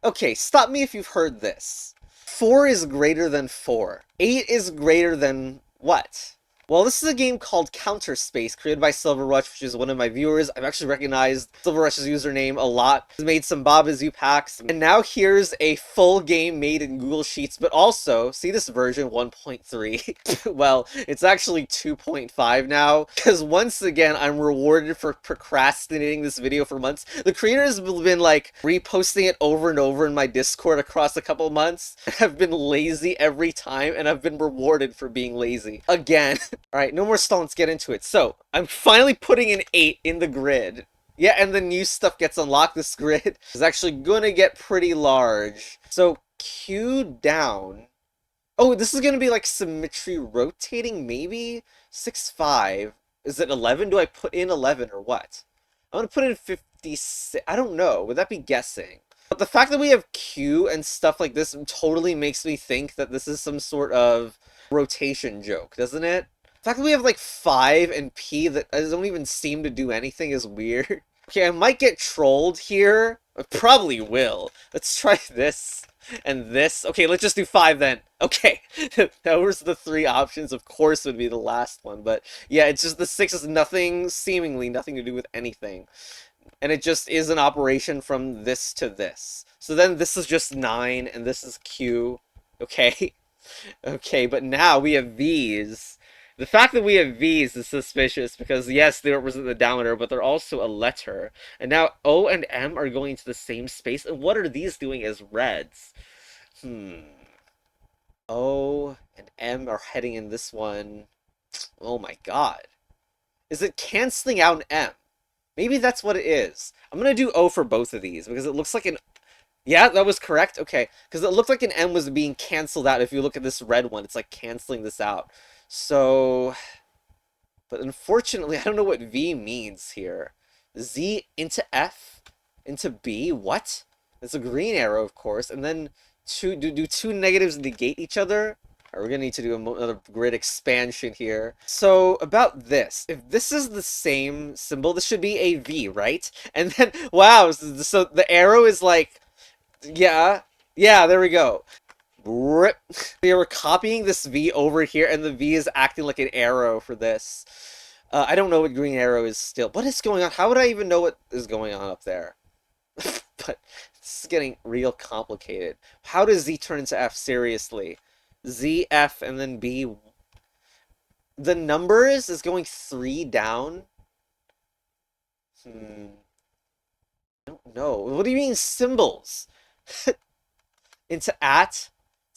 Okay, stop me if you've heard this. 4 is greater than 4. 8 is greater than what? Well, this is a game called Counter Space, created by Silverrush, which is one of my viewers. I've actually recognized Silverrush's username a lot. He's made some Babazoo packs. And now here's a full game made in Google Sheets, but also, see this version 1.3? Well, it's actually 2.5 now, because once again, I'm rewarded for procrastinating this video for months. The creator has been, like, reposting it over and over in my Discord across a couple months. I've been lazy every time, and I've been rewarded for being lazy. Again. Alright, no more stalling, let's get into it. So, I'm finally putting an 8 in the grid. Yeah, and the new stuff gets unlocked. This grid is actually gonna get pretty large. So, Q down. Oh, this is gonna be like symmetry rotating, maybe? 6, 5. Is it 11? Do I put in 11 or what? I'm gonna put in 56. I don't know. Would that be guessing? But the fact that we have Q and stuff like this totally makes me think that this is some sort of rotation joke, doesn't it? The fact that we have like 5 and P that don't even seem to do anything is weird. Okay, I might get trolled here. I probably will. Let's try this and this. Okay, let's just do 5 then. Okay, those are the 3 options. Of course would be the last one, but yeah, it's just the 6 is nothing, seemingly nothing to do with anything. And it just is an operation from this to this. So then this is just 9 and this is Q. Okay. Okay, but now we have V's. The fact that we have V's is suspicious because, yes, they represent the down arrow, but they're also a letter. And now O and M are going to the same space. And what are these doing as reds? O and M are heading in this one. Oh my god. Is it canceling out an M? Maybe that's what it is. I'm going to do O for both of these because it looks like an... Yeah, that was correct? Okay. Because it looked like an M was being canceled out. If you look at this red one, it's like canceling this out. So, but unfortunately, I don't know what V means here. Z into F into B? What? It's a green arrow, of course. And then do 2 negatives negate each other? We're gonna need to do another grid expansion here. So, about this. If this is the same symbol, this should be a V, right? And then, wow, so the arrow is like... Yeah, there we go. Rip. They were copying this V over here, and the V is acting like an arrow for this. I don't know what green arrow is still. What is going on? How would I even know what is going on up there? But this is getting real complicated. How does Z turn into F? Seriously. Z, F, and then B. The numbers is going 3 down? I don't know. What do you mean symbols? Into at?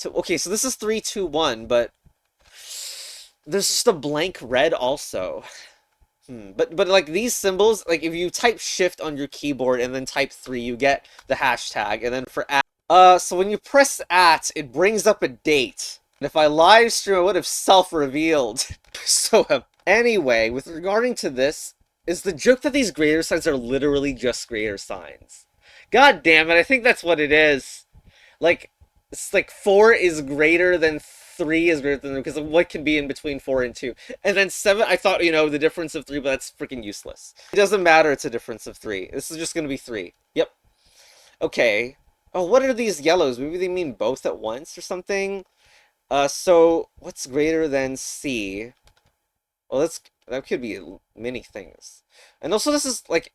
Okay, so this is 3, 2, 1, but there's just a blank red also. But like these symbols, like if you type shift on your keyboard and then type 3, you get the hashtag. And then for at, so when you press at, it brings up a date. And if I live stream, I would have self-revealed. So anyway, with regarding to this, is the joke that these greater signs are literally just greater signs. God damn it, I think that's what it is. Like, it's like 4 is greater than 3 is greater than, because what can be in between 4 and 2? And then 7, I thought, you know, the difference of 3, but that's freaking useless. It doesn't matter, it's a difference of 3. This is just gonna be 3. Yep. Okay. Oh, what are these yellows? Maybe they mean both at once or something? So, what's greater than C? Well, that could be many things. And also this is like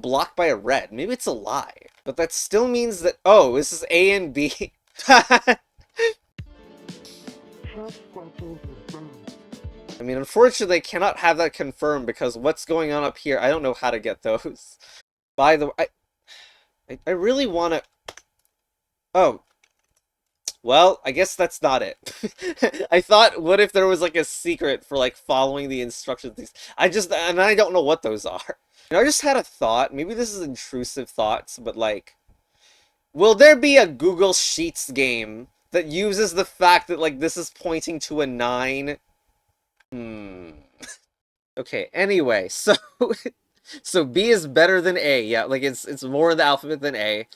blocked by a red. Maybe it's a lie. But that still means that, oh, this is A and B. I mean, unfortunately, I cannot have that confirmed because what's going on up here, I don't know how to get those. By the way, I really want to... Oh. Well, I guess that's not it. I thought, what if there was like a secret for like following the instructions? And I don't know what those are. You know, I just had a thought. Maybe this is intrusive thoughts, but like, will there be a Google Sheets game that uses the fact that like this is pointing to a 9? Okay, anyway, so so B is better than A. Yeah, like it's more in the alphabet than A.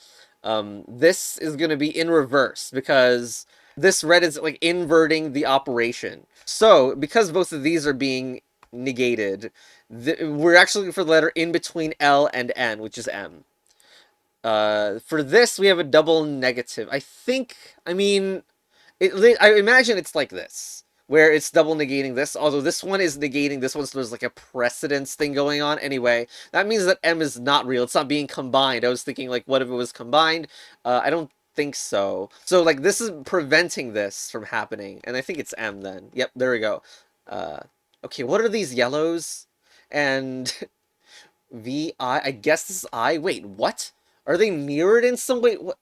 This is going to be in reverse because this red is like inverting the operation. So, because both of these are being negated, we're actually looking for the letter in between L and N, which is M. For this, we have a double negative. I mean, I imagine it's like this, where it's double negating this, although this one is negating this one, so there's like a precedence thing going on. Anyway, that means that M is not real. It's not being combined. I was thinking, like, what if it was combined? I don't think so. So, like, this is preventing this from happening, and I think it's M then. Yep, there we go. Okay, what are these yellows? And I guess this is I. Wait, what? Are they mirrored in some way? What?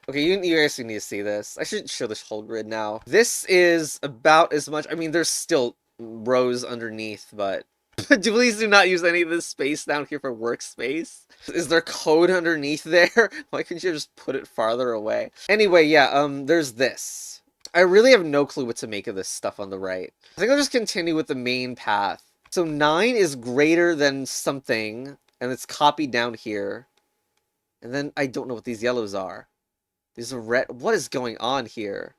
Okay, you guys need to see this. I should show this whole grid now. This is about as much. I mean, there's still rows underneath, but please do not use any of this space down here for workspace. Is there code underneath there? Why couldn't you just put it farther away? Anyway, yeah, there's this. I really have no clue what to make of this stuff on the right. I think I'll just continue with the main path. So 9 is greater than something, and it's copied down here. And then I don't know what these yellows are. These are red. What is going on here?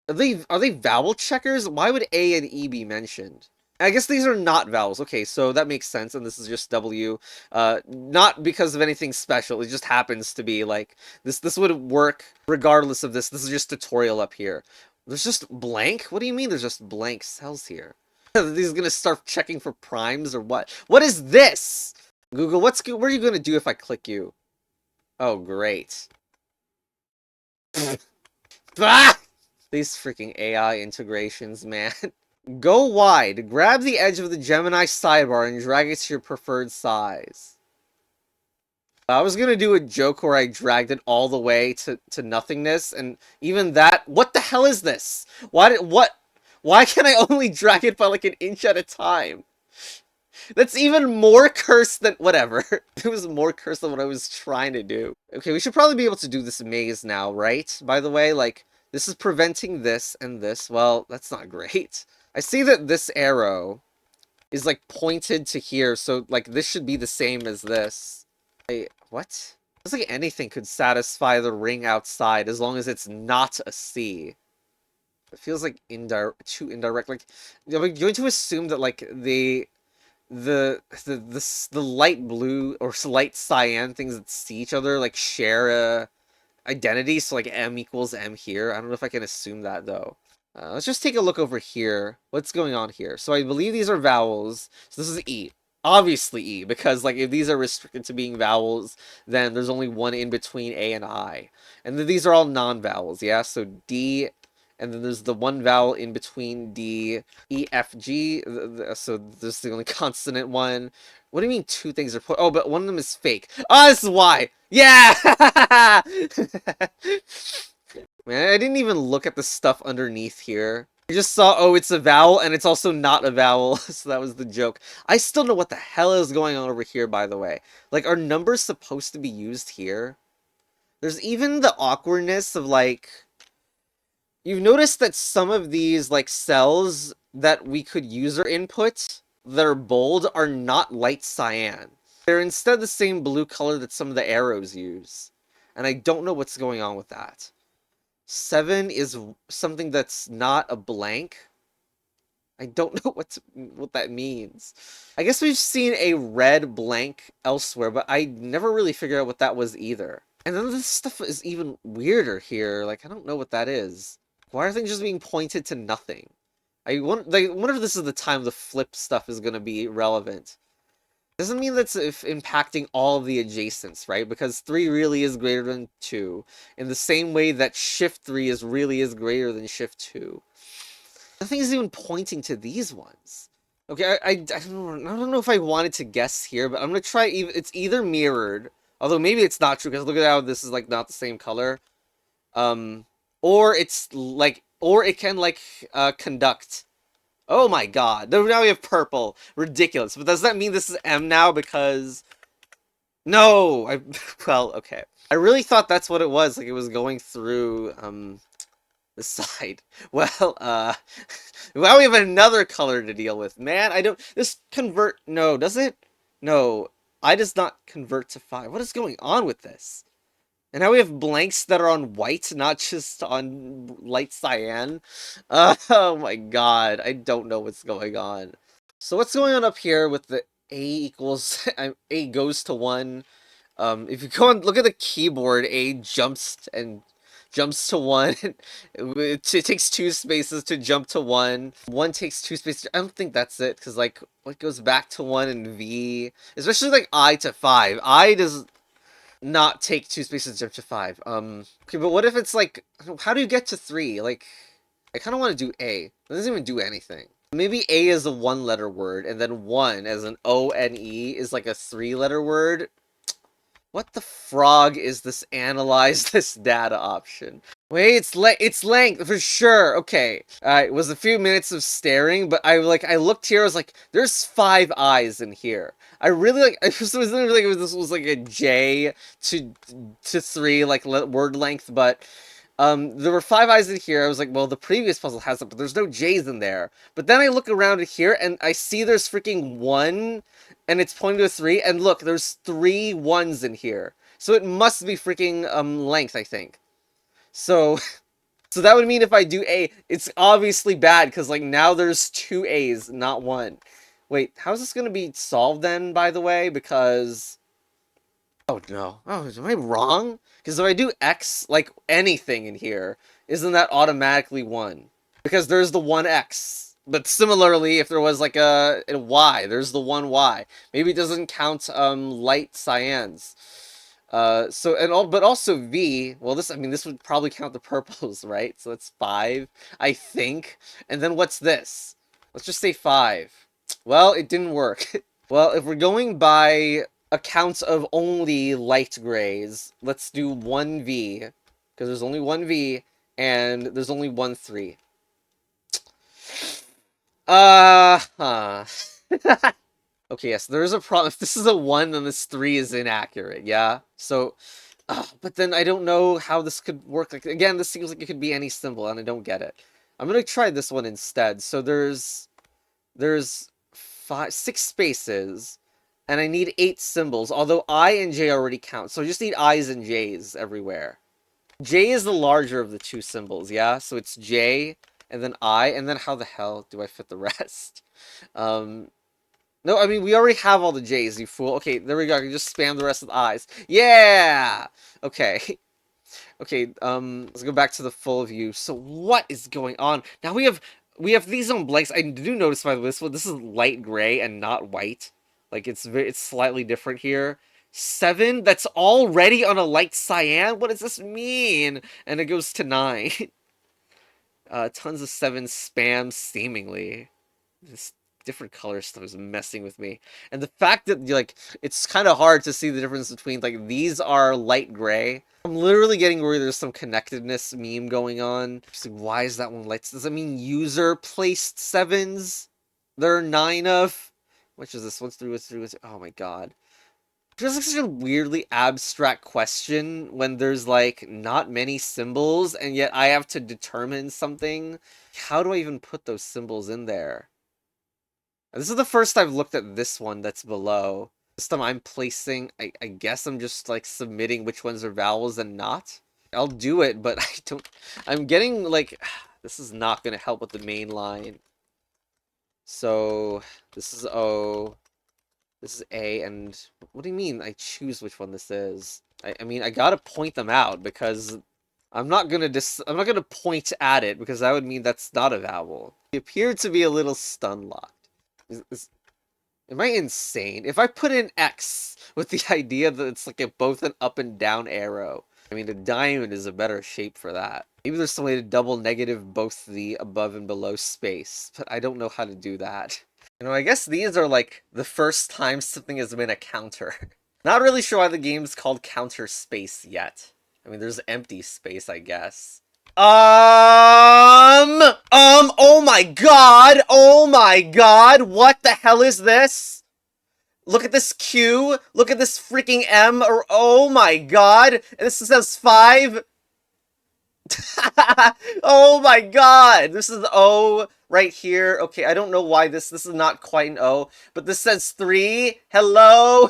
Are they vowel checkers? Why would A and E be mentioned? I guess these are not vowels. Okay, so that makes sense, and this is just W. Not because of anything special. It just happens to be like this would work regardless of this. This is just tutorial up here. There's just blank? What do you mean there's just blank cells here? Are these gonna start checking for primes or what? What is this? Google, what are you gonna do if I click you? Oh, great. Ah! These freaking AI integrations, man. Go wide. Grab the edge of the Gemini sidebar and drag it to your preferred size. I was gonna do a joke where I dragged it all the way to nothingness, and even that. What the hell is this? Why can I only drag it by like an inch at a time? That's even more cursed than whatever. It was more cursed than what I was trying to do. Okay, we should probably be able to do this maze now, right? By the way, like, this is preventing this and this. Well, that's not great. I see that this arrow is, like, pointed to here, so, like, this should be the same as this. Wait, what? Looks like anything could satisfy the ring outside as long as it's not a C. It feels like too indirect. Like, are we going to assume that, like, the light blue or light cyan things that see each other like share a identity, so like M equals M here? I don't know if I can assume that though. Let's just take a look over here. What's going on here? So I believe these are vowels. So this is E. Obviously E, because like if these are restricted to being vowels, then there's only one in between A and I. And then these are all non-vowels, yeah? So D, and then there's the one vowel in between D, E, F, G. So this is the only consonant one. What do you mean two things are put? Oh, but one of them is fake. Oh, this is why. Yeah! Man, I didn't even look at the stuff underneath here. I just saw, oh, it's a vowel, and it's also not a vowel, so that was the joke. I still know what the hell is going on over here, by the way. Like, are numbers supposed to be used here? There's even the awkwardness of, like... You've noticed that some of these, like, cells that we could user input that are bold are not light cyan. They're instead the same blue color that some of the arrows use. And I don't know what's going on with that. 7 is something that's not a blank. I don't know what that means. I guess we've seen a red blank elsewhere, but I never really figured out what that was either. And then this stuff is even weirder here. Like, I don't know what that is. Why are things just being pointed to nothing? I wonder if this is the time the flip stuff is going to be relevant. Doesn't mean that's impacting all of the adjacents, right? Because 3 really is greater than 2, in the same way that shift 3 really is greater than shift 2. Nothing is even pointing to these ones. Okay, I don't know if I wanted to guess here, but I'm gonna try. It's either mirrored, although maybe it's not true because look at how this is like not the same color. Or it's like, or it can like conduct. Oh my god. Now we have purple. Ridiculous. But does that mean this is M now? Because... No! Well, okay. I really thought that's what it was. Like, it was going through, the side. Well, well, we have another color to deal with. Man, I don't... This convert... No, does it? No. I does not convert to 5. What is going on with this? And now we have blanks that are on white, not just on light cyan. Oh my god, I don't know what's going on. So what's going on up here with the A equals... A goes to 1, If you go and look at the keyboard, A jumps to 1. It takes 2 spaces to jump to 1. 1 takes 2 spaces. I don't think that's it, because, like, what goes back to 1 and V, especially, like, I to 5. I does not take 2 spaces to jump to 5. Okay, but what if it's, like, how do you get to 3? Like, I kind of want to do A. It doesn't even do anything. Maybe A is a 1-letter word, and then 1 as an O-N-E is, like, a 3-letter word. What the frog is this analyze this data option? Wait, it's length for sure. Okay. It was a few minutes of staring, but I looked here, I was like, there's 5 eyes in here. I really like I was thinking like this was like a J to 3 like word length, but there were 5 eyes in here. I was like, well, the previous puzzle has it, but there's no J's in there. But then I look around here and I see there's freaking 1 and it's pointing to a 3, and look, there's 3 1s in here. So it must be freaking length, I think. So so that would mean if I do A, it's obviously bad, because like now there's 2 A's, not 1. Wait, how's this gonna be solved then, by the way? Because oh no. Oh, am I wrong? Because if I do X, like anything in here, isn't that automatically 1? Because there's the 1X. But similarly, if there was like a Y, there's the 1Y. Maybe it doesn't count light cyans. But also V, well, this would probably count the purples, right? So that's 5, I think. And then what's this? Let's just say 5. Well, it didn't work. Well, if we're going by accounts of only light grays, let's do 1V, because there's only 1V, and there's only 1 3. Huh. Okay, yes, there is a problem. If this is a 1, then this 3 is inaccurate, yeah? So, but then I don't know how this could work. Like, again, this seems like it could be any symbol, and I don't get it. I'm gonna try this one instead. So there's 6 spaces, and I need 8 symbols, although I and J already count, so I just need I's and J's everywhere. J is the larger of the 2 symbols, yeah? So it's J, and then I, and then how the hell do I fit the rest? No, I mean, we already have all the J's, you fool. Okay, there we go. I can just spam the rest of the I's. Yeah! Okay. Okay, let's go back to the full view. So what is going on? Now we have these on blanks. I do notice, by the way, this is light gray and not white. Like, it's slightly different here. 7? That's already on a light cyan? What does this mean? And it goes to 9. Tons of 7 spam, seemingly. This different color stuff is messing with me. And the fact that, like, it's kind of hard to see the difference between, like, these are light gray. I'm literally getting worried there's some connectedness meme going on. Just like, why is that one light? Does that mean user placed 7s? There are 9 of? Which is this? What's through? Oh my god. It's like such a weirdly abstract question when there's, like, not many symbols, and yet I have to determine something. How do I even put those symbols in there? This is the first I've looked at this one that's below. This time I'm placing, I guess I'm just like submitting which ones are vowels and not. I'll do it, but I'm getting like, this is not going to help with the main line. So this is O, this is A, and what do you mean I choose which one this is? I mean, I gotta point them out, because I'm not gonna point at it, because that would mean that's not a vowel. It appeared to be a little stun locked. Am I insane? If I put in X with the idea that it's like both an up and down arrow, I mean, a diamond is a better shape for that. Maybe there's some way to double negative both the above and below space, but I don't know how to do that. You know, I guess these are like the first time something has been a counter. Not really sure why the game's called counter space yet. I mean, there's empty space, I guess. Oh my god, what the hell is this? Look at this Q, look at this freaking M, or oh my god, and this says 5? Oh my god, this is O right here. Okay, I don't know why this is not quite an O, but this says 3. Hello,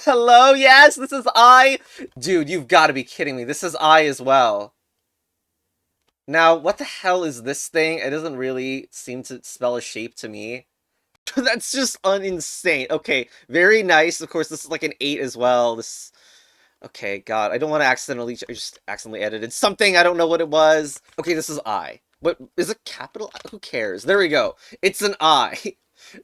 yes, this is I. Dude, you've got to be kidding me, this is I as well. Now, what the hell is this thing? It doesn't really seem to spell a shape to me. That's just insane. Okay, very nice. Of course, this is like an 8 as well. This, Okay, God, I don't want to accidentally, I just accidentally edited something, I don't know what it was. Okay, this is I. What, is it capital I? Who cares? There we go. It's an I.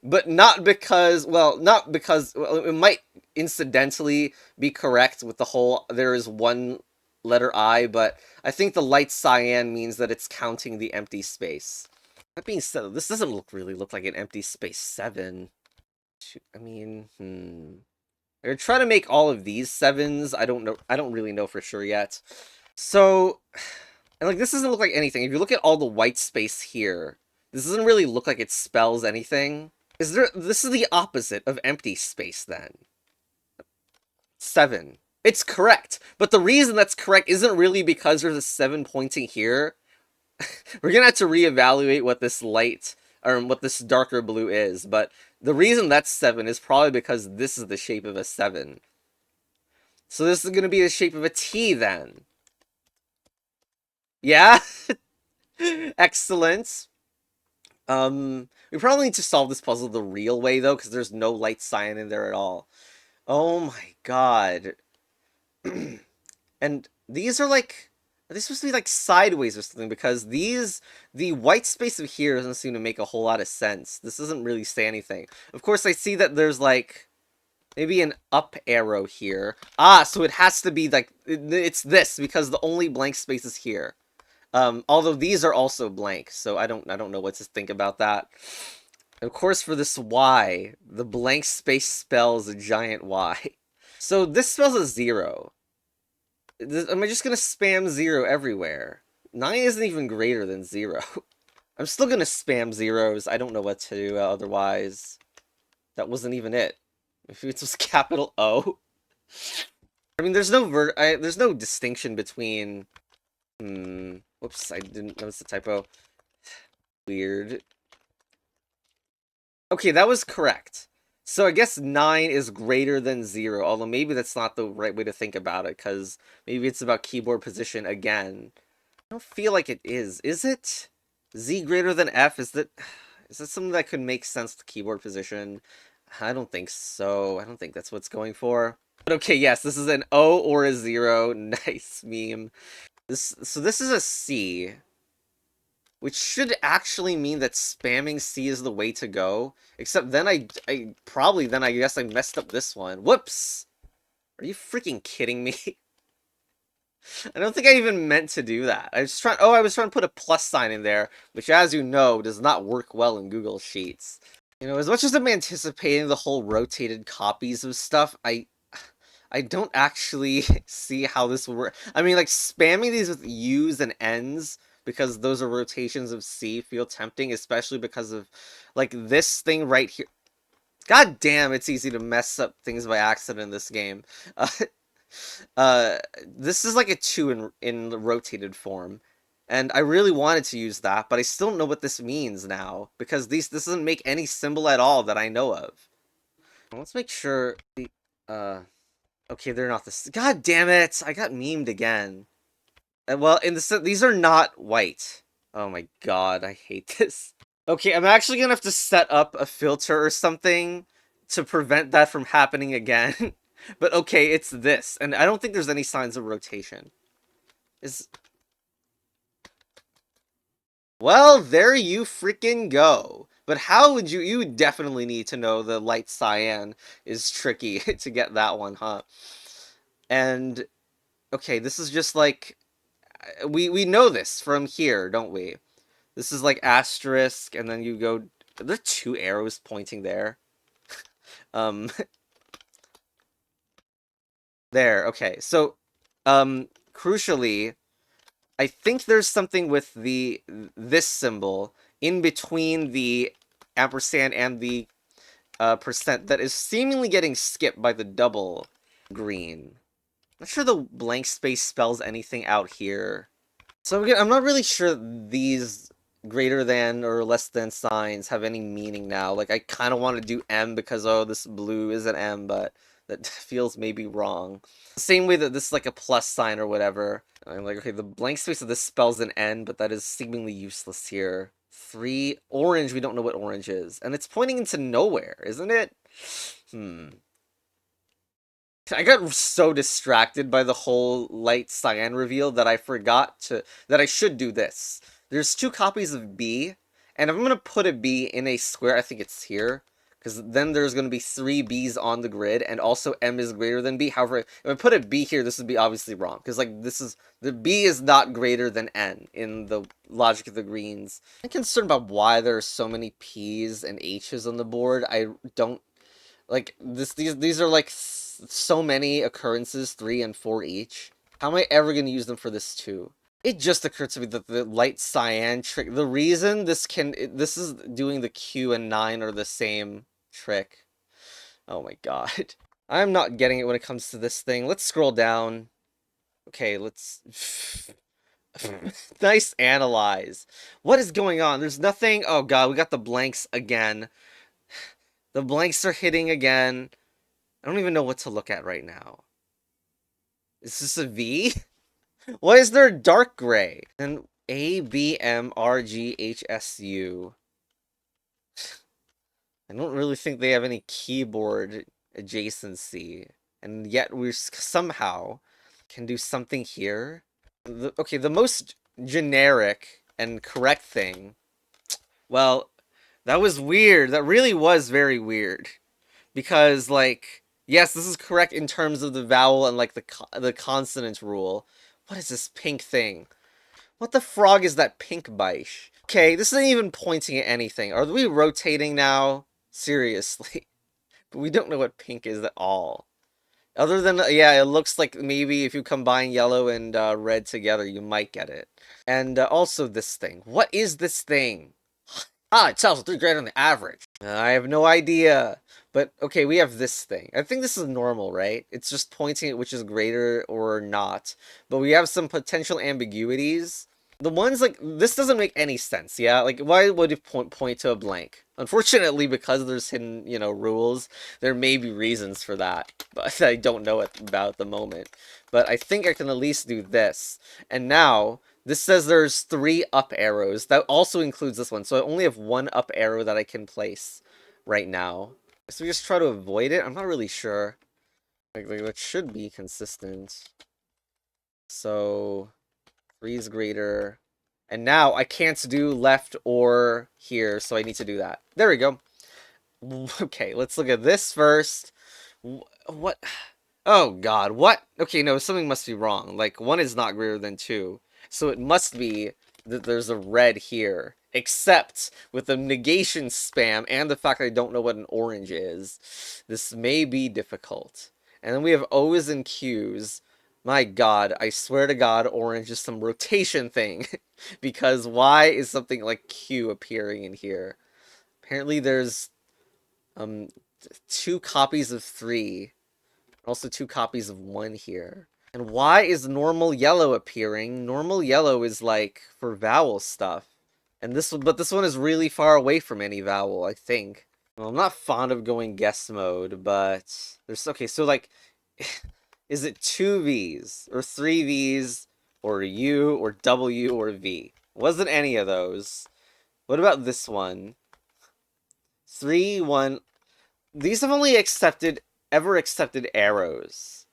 But not because, well, it might incidentally be correct with the whole, there is one letter I, but I think the light cyan means that it's counting the empty space. That being said, this doesn't really look like an empty space 7. I mean, They're trying to make all of these 7s. I don't know. I don't really know for sure yet. So, and like, this doesn't look like anything. If you look at all the white space here, this doesn't really look like it spells anything. This is the opposite of empty space then. 7. It's correct. But the reason that's correct isn't really because there's a 7 pointing here. We're gonna have to reevaluate what this light, or what this darker blue is, but the reason that's 7 is probably because this is the shape of a 7. So this is gonna be the shape of a T then. Yeah? Excellent. We probably need to solve this puzzle the real way, though, because there's no light cyan in there at all. Oh my god. And these are like... Are they supposed to be like sideways or something? Because the white space of here doesn't seem to make a whole lot of sense. This doesn't really say anything. Of course, I see that there's like maybe an up arrow here. Ah, so it has to be like, it's this, because the only blank space is here. Although these are also blank, so I don't know what to think about that. Of course, for this Y, the blank space spells a giant Y. So this spells a 0. Am I just gonna spam 0 everywhere? 9 isn't even greater than 0. I'm still gonna spam zeros. I don't know what to do otherwise. That wasn't even it. If it was capital O. I mean, there's no distinction between... Whoops, I didn't notice the typo. Weird. Okay, that was correct. So I guess 9 is greater than 0, although maybe that's not the right way to think about it, because maybe it's about keyboard position again. I don't feel like it is. Is it? Z greater than F? Is that something that could make sense to keyboard position? I don't think so. I don't think that's what's going for. But okay, yes, this is an O or a 0. Nice meme. So this is a C. Which should actually mean that spamming C is the way to go. Except then I guess I messed up this one. Whoops! Are you freaking kidding me? I don't think I even meant to do that. I was trying to put a plus sign in there, which, as you know, does not work well in Google Sheets. You know, as much as I'm anticipating the whole rotated copies of stuff, I don't actually see how this will work. I mean, like, spamming these with U's and N's, because those are rotations of C, feel tempting, especially because of, like, this thing right here. God damn, it's easy to mess up things by accident in this game. This is like a 2 in the rotated form, and I really wanted to use that, but I still don't know what this means now, because this doesn't make any symbol at all that I know of. Let's make sure okay, they're not this. God damn it! I got memed again. Well, these are not white. Oh my god, I hate this. Okay, I'm actually gonna have to set up a filter or something to prevent that from happening again. But okay, it's this, and I don't think there's any signs of rotation. Well, there you freaking go. But how would you would definitely need to know the light cyan is tricky to get that one, huh? And okay, this is just like, we know this from here, don't we? This is like asterisk, and then you go... Are there 2 arrows pointing there? There, okay. So, crucially, I think there's something with this symbol in between the ampersand and the percent that is seemingly getting skipped by the double green. Not sure the blank space spells anything out here. So again, I'm not really sure these greater than or less than signs have any meaning now. Like, I kind of want to do M because, oh, this blue is an M, but that feels maybe wrong. Same way that this is like a plus sign or whatever. I'm like, okay, the blank space of this spells an N, but that is seemingly useless here. 3, orange, we don't know what orange is. And it's pointing into nowhere, isn't it? I got so distracted by the whole light cyan reveal that I forgot that I should do this. There's 2 copies of B, and if I'm gonna put a B in a square, I think it's here, because then there's gonna be 3 B's on the grid, and also M is greater than B. However, if I put a B here, this would be obviously wrong, because like the B is not greater than N in the logic of the greens. I'm concerned about why there are so many P's and H's on the board. I don't like these are like so many occurrences, 3 and 4 each. How am I ever going to use them for this too? It just occurred to me that the light cyan trick, the reason this is doing the Q and 9 are the same trick. Oh my god. I'm not getting it when it comes to this thing. Let's scroll down. Okay, let's... Nice analyze. What is going on? There's nothing... Oh god, we got the blanks again. The blanks are hitting again. I don't even know what to look at right now. Is this a V? Why is there a dark gray? And A, B, M, R, G, H, S, U. I don't really think they have any keyboard adjacency. And yet we somehow can do something here. Okay, the most generic and correct thing. Well, that was weird. That really was very weird. Because, like, yes, this is correct in terms of the vowel and, like, the consonant rule. What is this pink thing? What the frog is that pink biche? Okay, this isn't even pointing at anything. Are we rotating now? Seriously. But we don't know what pink is at all. Other than, yeah, it looks like maybe if you combine yellow and red together, you might get it. And also this thing. What is this thing? Ah, it tells 3 greater than the average. I have no idea. But, okay, we have this thing. I think this is normal, right? It's just pointing at which is greater or not. But we have some potential ambiguities. The ones, like, this doesn't make any sense, yeah? Like, why would it point to a blank? Unfortunately, because there's hidden, you know, rules, there may be reasons for that. But I don't know it about at the moment. But I think I can at least do this. And now... This says there's 3 up arrows. That also includes this one. So I only have 1 up arrow that I can place right now. So we just try to avoid it? I'm not really sure. Like that should be consistent. So 3 is greater. And now I can't do left or here, so I need to do that. There we go. Okay, let's look at this first. What? Oh god, what? Okay, no, something must be wrong. Like, 1 is not greater than 2. So it must be that there's a red here. Except with the negation spam and the fact that I don't know what an orange is. This may be difficult. And then we have O's and Q's. My god, I swear to god, orange is some rotation thing. Because why is something like Q appearing in here? Apparently there's 2 copies of 3. Also 2 copies of 1 here. And why is normal yellow appearing? Normal yellow is like for vowel stuff. And but this one is really far away from any vowel, I think. Well, I'm not fond of going guess mode, but there's okay, so like is it 2 V's or 3 V's or U or W or V? Wasn't any of those. What about this one? 3, 1. These have only ever accepted arrows.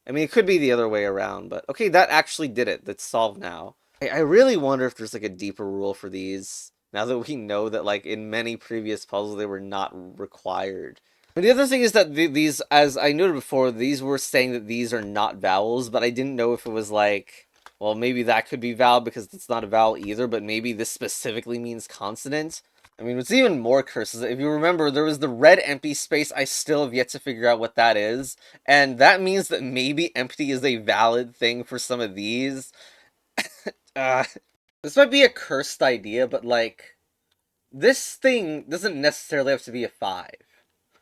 I mean, it could be the other way around, but okay, that actually did it. That's solved now. I really wonder if there's like a deeper rule for these, now that we know that like in many previous puzzles they were not required. And the other thing is that these, as I noted before, these were saying that these are not vowels, but I didn't know if it was like, well, maybe that could be vowel because it's not a vowel either, but maybe this specifically means consonant. I mean, what's even more cursed is that if you remember, there was the red empty space. I still have yet to figure out what that is. And that means that maybe empty is a valid thing for some of these. This might be a cursed idea, but like, this thing doesn't necessarily have to be a 5.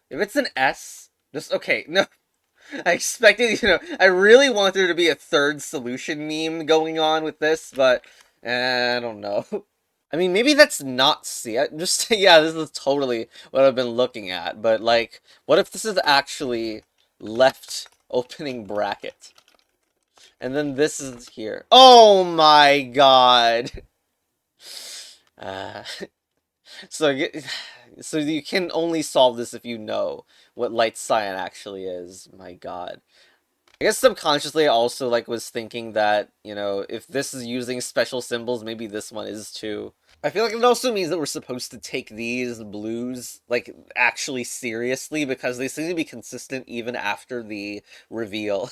If it's an S, just, okay, no. I expected, you know, I really want there to be a third solution meme going on with this, but I don't know. I mean, maybe that's not C. Just, yeah, this is totally what I've been looking at. But, like, what if this is actually left opening bracket? And then this is here. Oh my god! So, So you can only solve this if you know what light cyan actually is. My god. I guess subconsciously I also like was thinking that, you know, if this is using special symbols, maybe this one is too. I feel like it also means that we're supposed to take these blues, like, actually seriously, because they seem to be consistent even after the reveal.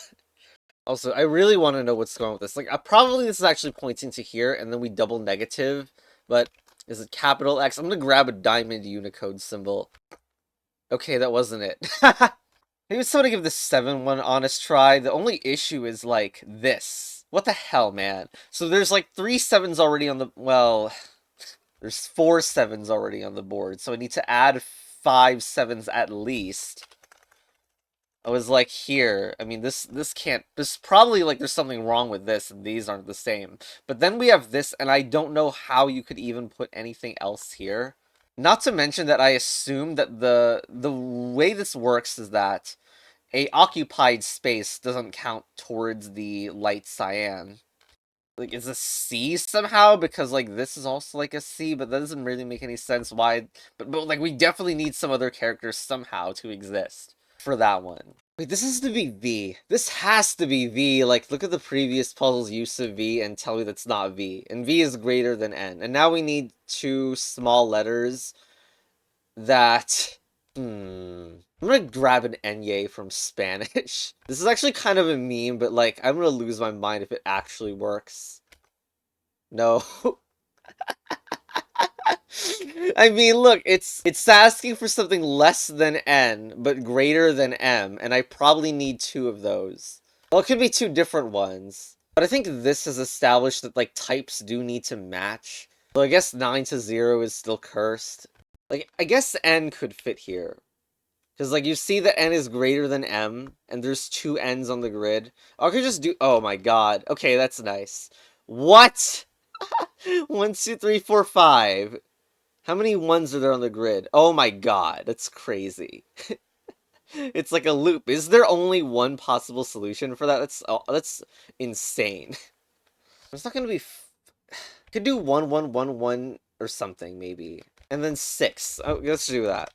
Also, I really want to know what's going on with this. Like, probably this is actually pointing to here, and then we double negative, but is it capital X? I'm gonna grab a diamond Unicode symbol. Okay, that wasn't it. Maybe it's time to give this 7 one honest try. The only issue is, like, this. What the hell, man? So there's, like, 3 sevens already on the... Well, there's 4 sevens already on the board, so I need to add 5 sevens at least. I was like, here. I mean, this can't... This probably, like, there's something wrong with this, and these aren't the same. But then we have this, and I don't know how you could even put anything else here. Not to mention that I assume that the way this works is that a occupied space doesn't count towards the light cyan. Like, it's a C somehow, because, like, this is also, like, a C, but that doesn't really make any sense why... But like, we definitely need some other characters somehow to exist for that one. Wait, this has to be V. This has to be V. Like, look at the previous puzzle's use of V and tell me that's not V. And V is greater than N. And now we need 2 small letters that... I'm gonna grab an enye from Spanish. This is actually kind of a meme, but, like, I'm gonna lose my mind if it actually works. No. I mean, look, it's asking for something less than N, but greater than M, and I probably need 2 of those. Well, it could be 2 different ones. But I think this has established that, like, types do need to match. So I guess 9 to 0 is still cursed. Like, I guess N could fit here. Because, like, you see that N is greater than M, and there's 2 N's on the grid. I could just do... Oh my god. Okay, that's nice. What? 1, 2, 3, 4, 5. How many 1s are there on the grid? Oh my god, that's crazy. It's like a loop. Is there only one possible solution for that? That's insane. It's not gonna be... Could do 1, 1, 1, 1 or something, maybe. And then 6. Oh, let's do that.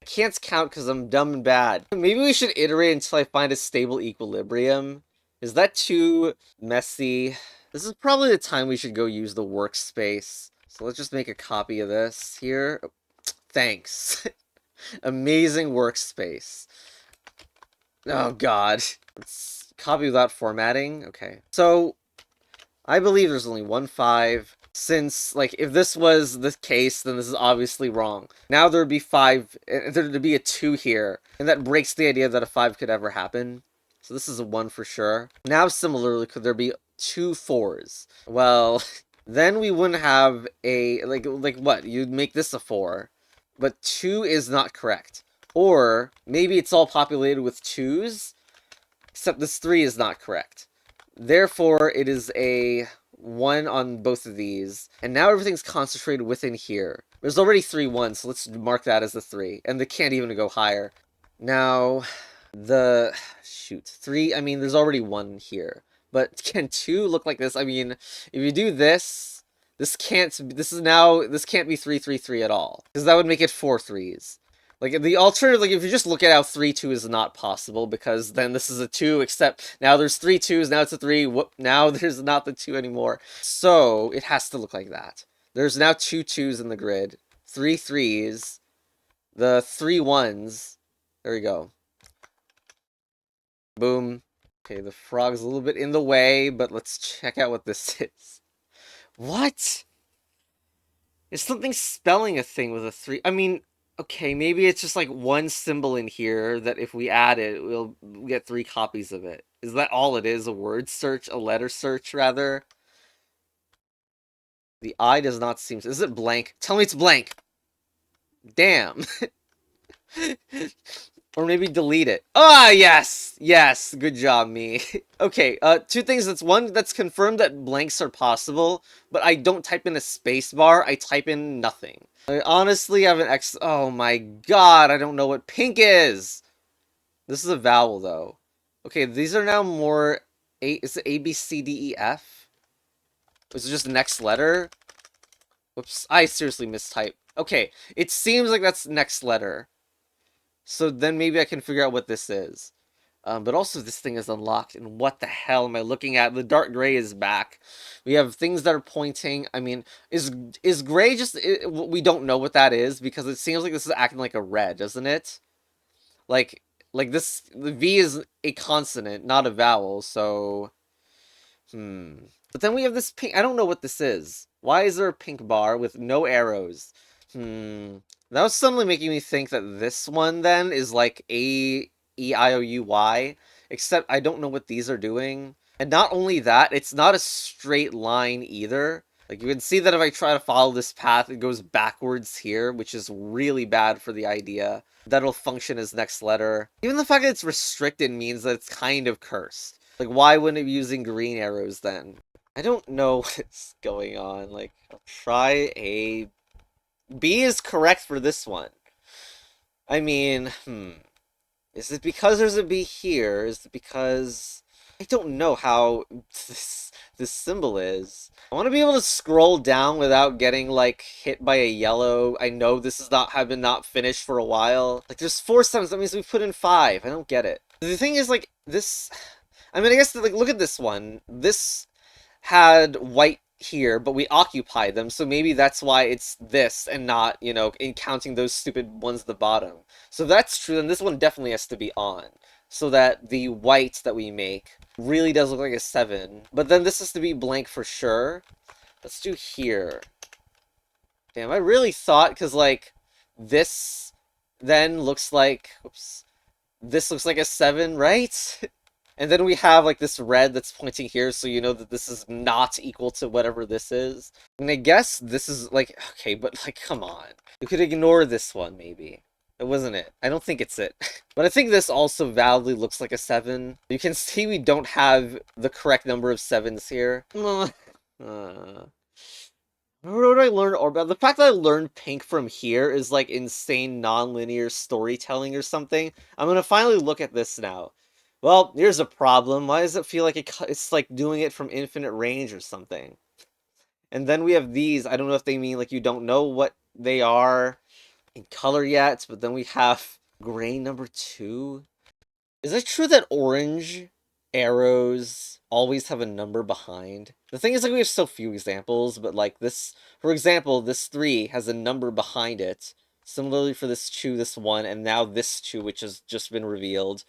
I can't count because I'm dumb and bad. Maybe we should iterate until I find a stable equilibrium. Is that too messy? This is probably the time we should go use the workspace. So let's just make a copy of this here. Thanks. Amazing workspace. Oh god. Let's copy without formatting. Okay. So, I believe there's only 1 5. Since, like, if this was the case, then this is obviously wrong. Now there'd be 5, there'd be a 2 here, and that breaks the idea that a 5 could ever happen. So this is a 1 for sure. Now, similarly, could there be 2 4s? Well, then we wouldn't have a, like what? You'd make this a 4, but 2 is not correct. Or, maybe it's all populated with 2s, except this 3 is not correct. Therefore, it is a 1 on both of these, and now everything's concentrated within here. There's already 3 1s, so let's mark that as a 3, and they can't even go higher. Now, shoot, 3, I mean, there's already 1 here, but can 2 look like this? I mean, if you do this, this can't be 3 3 3 at all, because that would make it 4 3s. Like, the alternative, like, if you just look at how 3 2 is not possible, because then this is a 2, except now there's 3 2s, now it's a 3, whoop, now there's not the 2 anymore. So, it has to look like that. There's now 2 2s in the grid, 3 3s, the 3 1s, there we go. Boom. Okay, the frog's a little bit in the way, but let's check out what this is. What? Is something spelling a thing with a 3? I mean... Okay, maybe it's just like 1 symbol in here that if we add it, we'll get 3 copies of it. Is that all it is? A word search? A letter search, rather? The I does not seem... Is it blank? Tell me it's blank! Damn! Or maybe delete it. Ah, yes! Yes! Good job, me. Okay, 2 things. That's one, that's confirmed that blanks are possible, but I don't type in a space bar, I type in nothing. I honestly have an oh my god, I don't know what pink is! This is a vowel, though. Okay, these are now more... is it A, B, C, D, E, F? Is it just the next letter? Whoops, I seriously mistyped. Okay, it seems like that's next letter. So then maybe I can figure out what this is. But also this thing is unlocked, and what the hell am I looking at? The dark gray is back. We have things that are pointing. I mean, is gray just... we don't know what that is, because it seems like this is acting like a red, doesn't it? Like, this... The V is a consonant, not a vowel, so... But then we have this pink... I don't know what this is. Why is there a pink bar with no arrows? That was suddenly making me think that this one, then, is like A, E, I, O, U, Y. Except I don't know what these are doing. And not only that, it's not a straight line either. Like, you can see that if I try to follow this path, it goes backwards here, which is really bad for the idea. That'll function as next letter. Even the fact that it's restricted means that it's kind of cursed. Like, why wouldn't it be using green arrows then? I don't know what's going on. Like, I'll try a... B is correct for this one. I mean, is it because there's a B here? Is it because... I don't know how this symbol is. I want to be able to scroll down without getting, like, hit by a yellow. I know this has been not finished for a while. Like, there's 4 stems. That means we put in 5. I don't get it. The thing is, like, this... I mean, I guess, like, look at this one. This had white here, but we occupied them, so maybe that's why it's this and not, you know, in counting those stupid ones at the bottom. So if that's true, then this one definitely has to be on, so that the white that we make really does look like a 7. But then this has to be blank for sure. Let's do here. Damn, I really thought, because, like, this then looks like... Oops. This looks like a 7, right? And then we have, like, this red that's pointing here, so you know that this is not equal to whatever this is. And I guess this is, like, okay, but, like, come on. You could ignore this one, maybe. It wasn't it. I don't think it's it. But I think this also validly looks like a 7. You can see we don't have the correct number of 7s here. What did I learn? Or the fact that I learned pink from here is, like, insane non-linear storytelling or something. I'm gonna finally look at this now. Well, here's a problem. Why does it feel like it's like doing it from infinite range or something? And then we have these. I don't know if they mean, like, you don't know what they are in color yet, but then we have gray number 2. Is it true that orange arrows always have a number behind? The thing is, like, we have so few examples, but, like, this, for example, this 3 has a number behind it. Similarly for this 2, this 1, and now this 2, which has just been revealed.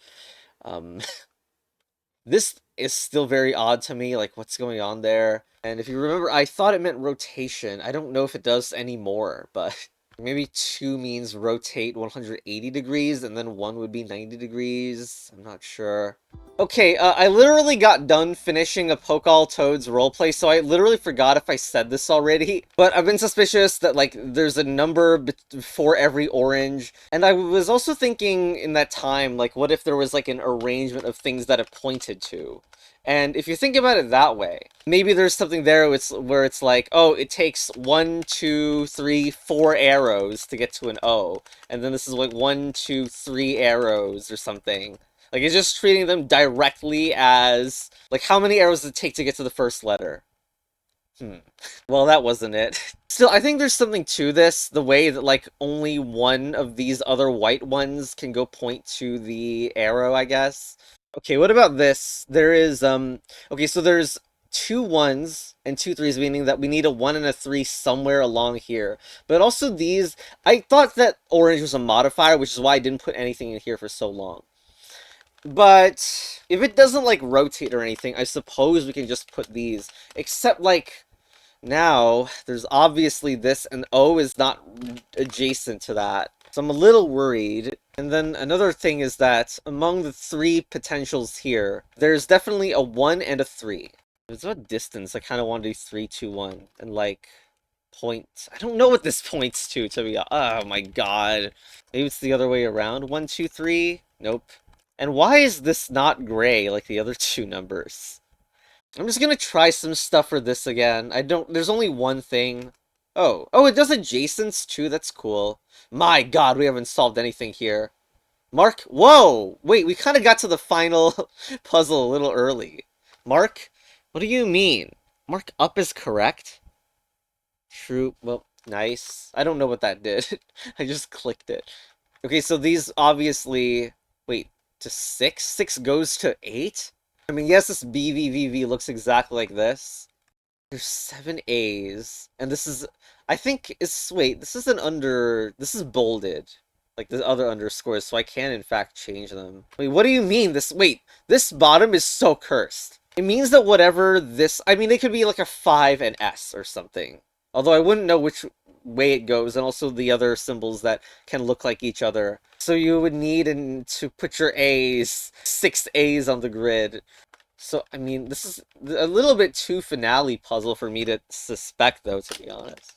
This is still very odd to me, like, what's going on there? And if you remember, I thought it meant rotation. I don't know if it does anymore, but maybe 2 means rotate 180 degrees, and then 1 would be 90 degrees. I'm not sure. Okay, I literally got done finishing a Poke All Toads roleplay, so I literally forgot if I said this already. But I've been suspicious that, like, there's a number for every orange. And I was also thinking in that time, like, what if there was, like, an arrangement of things that it pointed to? And if you think about it that way, maybe there's something there where it's like, oh, it takes 1, 2, 3, 4 arrows to get to an O. And then this is like 1, 2, 3 arrows or something. Like, it's just treating them directly as... Like, how many arrows does it take to get to the first letter? Well, that wasn't it. Still, I think there's something to this. The way that, like, only one of these other white ones can go point to the arrow, I guess. Okay, what about this? There is, okay, so there's 2 1s and 2 3s, meaning that we need a 1 and a 3 somewhere along here. But also these... I thought that orange was a modifier, which is why I didn't put anything in here for so long. But if it doesn't, like, rotate or anything, I suppose we can just put these. Except, like, now, there's obviously this, and O is not adjacent to that. So I'm a little worried. And then another thing is that among the 3 potentials here, there's definitely a 1 and a 3. It's about distance. I kind of want to do 3, 2, 1. And, like, point... I don't know what this points to be honest. Oh my god. Maybe it's the other way around. 1, 2, 3? Nope. And why is this not gray like the other 2 numbers? I'm just gonna try some stuff for this again. There's only one thing. Oh, it does adjacents too, that's cool. My god, we haven't solved anything here. Mark, whoa! Wait, we kind of got to the final puzzle a little early. Mark, what do you mean? Mark up is correct? True. Well, nice. I don't know what that did. I just clicked it. Okay, so these obviously... Wait, to 6? 6 goes to 8? I mean, yes, this BVVV looks exactly like this. There's 7 A's, and this is... I think it's... Wait, this is an under... This is bolded. Like the other underscores, so I can in fact change them. Wait, what do you mean? Wait, this bottom is so cursed. It means that whatever this... I mean, it could be like a 5 and S or something. Although I wouldn't know which way it goes, and also the other symbols that can look like each other. So you would need to put your A's, 6 A's on the grid. So, I mean, this is a little bit too finale puzzle for me to suspect, though, to be honest.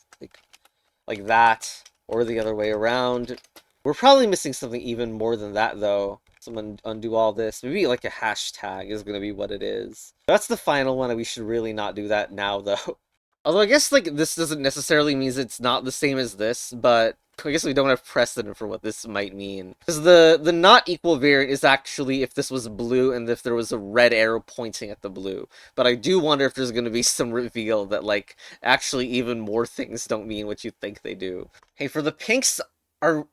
Like that, or the other way around. We're probably missing something even more than that, though. Someone undo all this. Maybe like a hashtag is going to be what it is. That's the final one, and we should really not do that now, though. Although I guess, like, this doesn't necessarily mean it's not the same as this, but I guess we don't have precedent for what this might mean. Because the not equal variant is actually if this was blue and if there was a red arrow pointing at the blue. But I do wonder if there's going to be some reveal that, like, actually even more things don't mean what you think they do. Hey, for the pinks are...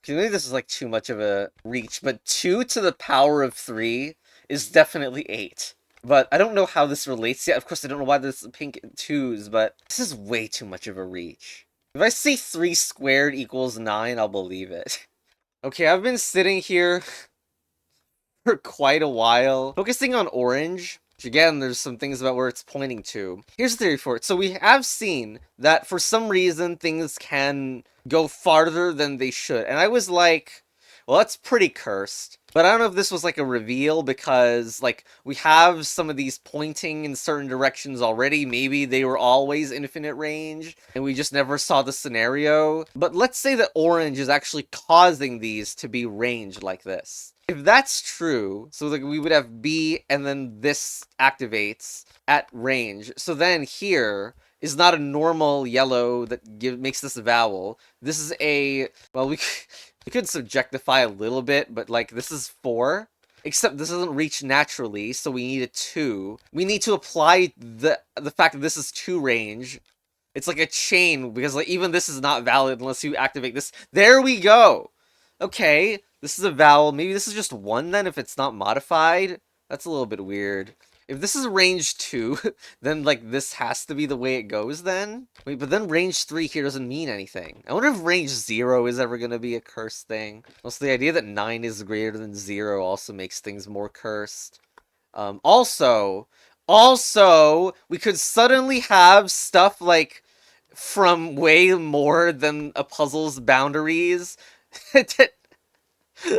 Maybe this is, like, too much of a reach, but 2 to the power of 3 is definitely 8. But I don't know how this relates yet. Of course, I don't know why this is pink 2s, but this is way too much of a reach. If I say 3 squared equals 9, I'll believe it. Okay, I've been sitting here for quite a while, focusing on orange. Which again, there's some things about where it's pointing to. Here's the theory for it. So we have seen that for some reason, things can go farther than they should. And I was like, well, that's pretty cursed. But I don't know if this was like a reveal because, like, we have some of these pointing in certain directions already. Maybe they were always infinite range and we just never saw the scenario. But let's say that orange is actually causing these to be ranged like this. If that's true, so like we would have B and then this activates at range. So then here is not a normal yellow that makes this a vowel. This is a, well, we could subjectify a little bit, but like this is 4. Except this doesn't reach naturally, so we need a 2. We need to apply the fact that this is 2 range. It's like a chain, because like even this is not valid unless you activate this. There we go! Okay, this is a vowel. Maybe this is just 1 then if it's not modified? That's a little bit weird. If this is range 2, then, like, this has to be the way it goes, then? Wait, but then range 3 here doesn't mean anything. I wonder if range 0 is ever gonna be a cursed thing. Also, the idea that 9 is greater than 0 also makes things more cursed. Also, we could suddenly have stuff, like, from way more than a puzzle's boundaries.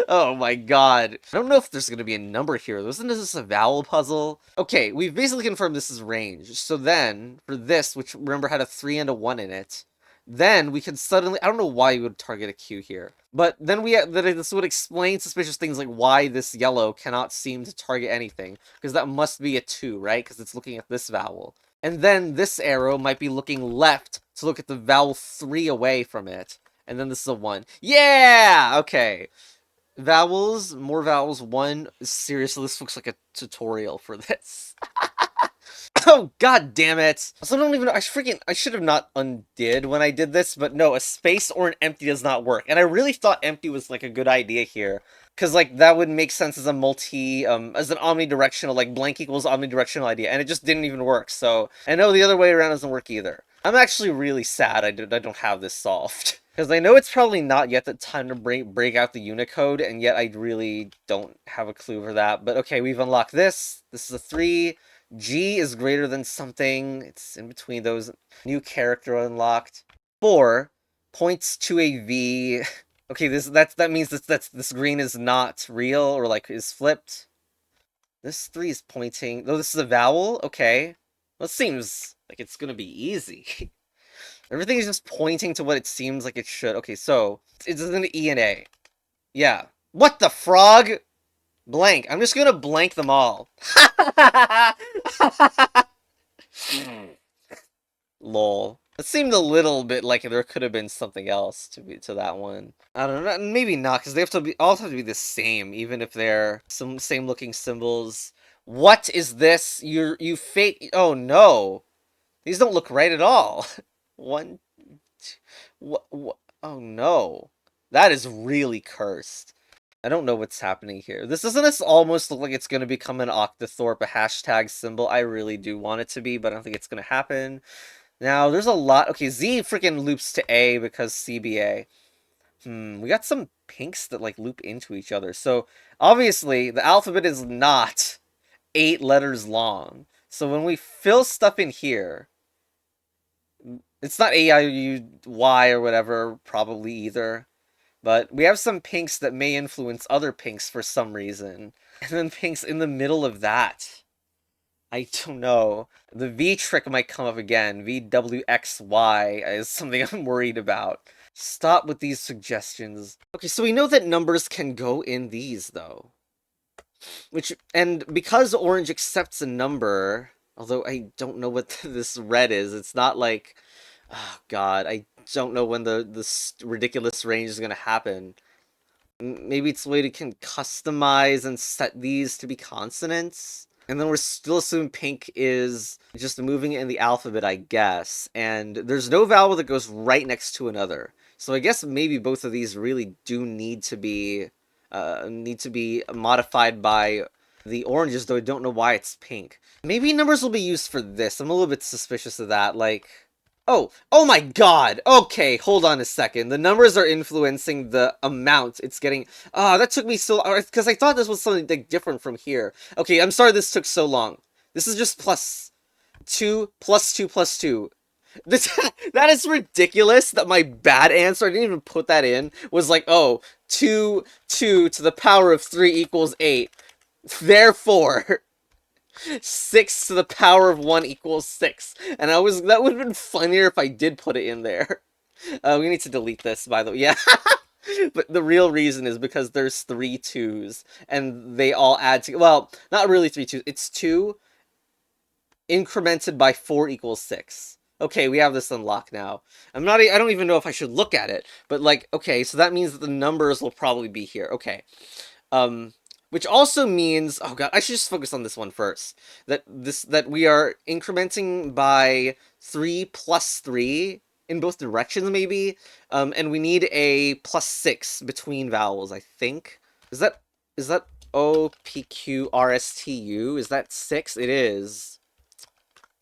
Oh my god. I don't know if there's gonna be a number here. Isn't this a vowel puzzle? Okay, we've basically confirmed this is range. So then, for this, which remember had a 3 and a 1 in it, then we can suddenly... I don't know why you would target a Q here. But then this would explain suspicious things like why this yellow cannot seem to target anything. Because that must be a 2, right? Because it's looking at this vowel. And then this arrow might be looking left to look at the vowel 3 away from it. And then this is a 1. Yeah! Okay. Vowels, more vowels, 1. Seriously, this looks like a tutorial for this. Oh, god damn it. Also, I don't even know, I should have not undid when I did this, but no, a space or an empty does not work. And I really thought empty was, like, a good idea here. Because, like, that would make sense as a as an omnidirectional, like, blank equals omnidirectional idea. And it just didn't even work, so... I know the other way around doesn't work either. I'm actually really sad I don't have this solved. Because I know it's probably not yet the time to break out the Unicode, and yet I really don't have a clue for that. But okay, we've unlocked this. This is a 3. G is greater than something. It's in between those. New character unlocked. 4 points to a V. Okay, that means this green is not real, or like is flipped. This 3 is pointing... Oh, this is a vowel? Okay. Well, it seems like it's gonna be easy. Everything is just pointing to what it seems like it should. Okay, so it's an E and A. Yeah. What the frog? Blank. I'm just gonna blank them all. Lol. It seemed a little bit like there could have been something else to that one. I don't know. Maybe not, because they have to all have to be the same, even if they're some same looking symbols. What is this? You fake? Oh no. These don't look right at all. One, two, what? Oh no. That is really cursed. I don't know what's happening here. This doesn't this almost look like it's going to become an octothorpe, a hashtag symbol. I really do want it to be, but I don't think it's going to happen. Now, there's a lot. Okay, Z freaking loops to A because CBA. We got some pinks that, like, loop into each other. So, obviously, the alphabet is not 8 letters long. So when we fill stuff in here, it's not A, I, U, Y, or whatever, probably either. But we have some pinks that may influence other pinks for some reason. And then pinks in the middle of that. I don't know. The V trick might come up again. VWXY is something I'm worried about. Stop with these suggestions. Okay, so we know that numbers can go in these, though. And because orange accepts a number, although I don't know what this red is, it's not like, oh god, I don't know when this ridiculous range is gonna happen. Maybe it's a way to can customize and set these to be consonants. And then we're still assuming pink is just moving in the alphabet, I guess. And there's no vowel that goes right next to another. So I guess maybe both of these really do need to be modified by the oranges, though I don't know why it's pink. Maybe numbers will be used for this. I'm a little bit suspicious of that. Like, oh my god! Okay, hold on a second. The numbers are influencing the amount it's getting. That took me so... Because I thought this was something like, different from here. Okay, I'm sorry this took so long. This is just plus 2, plus 2, plus 2. That is ridiculous that my bad answer, I didn't even put that in, was like, oh, 2 to the power of 3 equals 8. Therefore, 6 to the power of 1 equals 6. And that would have been funnier if I did put it in there. We need to delete this, by the way. Yeah. But the real reason is because there's 3 2s, and they all add to... Well, not really 3 2s. It's 2 incremented by 4 equals 6. Okay, we have this unlocked now. I don't even know if I should look at it, but like, okay, so that means that the numbers will probably be here. Okay. Which also means, oh god, I should just focus on this one first. That we are incrementing by 3 plus 3 in both directions, maybe. And we need a plus 6 between vowels, I think. Is that O, P, Q, R, S, T, U? Is that 6? It is.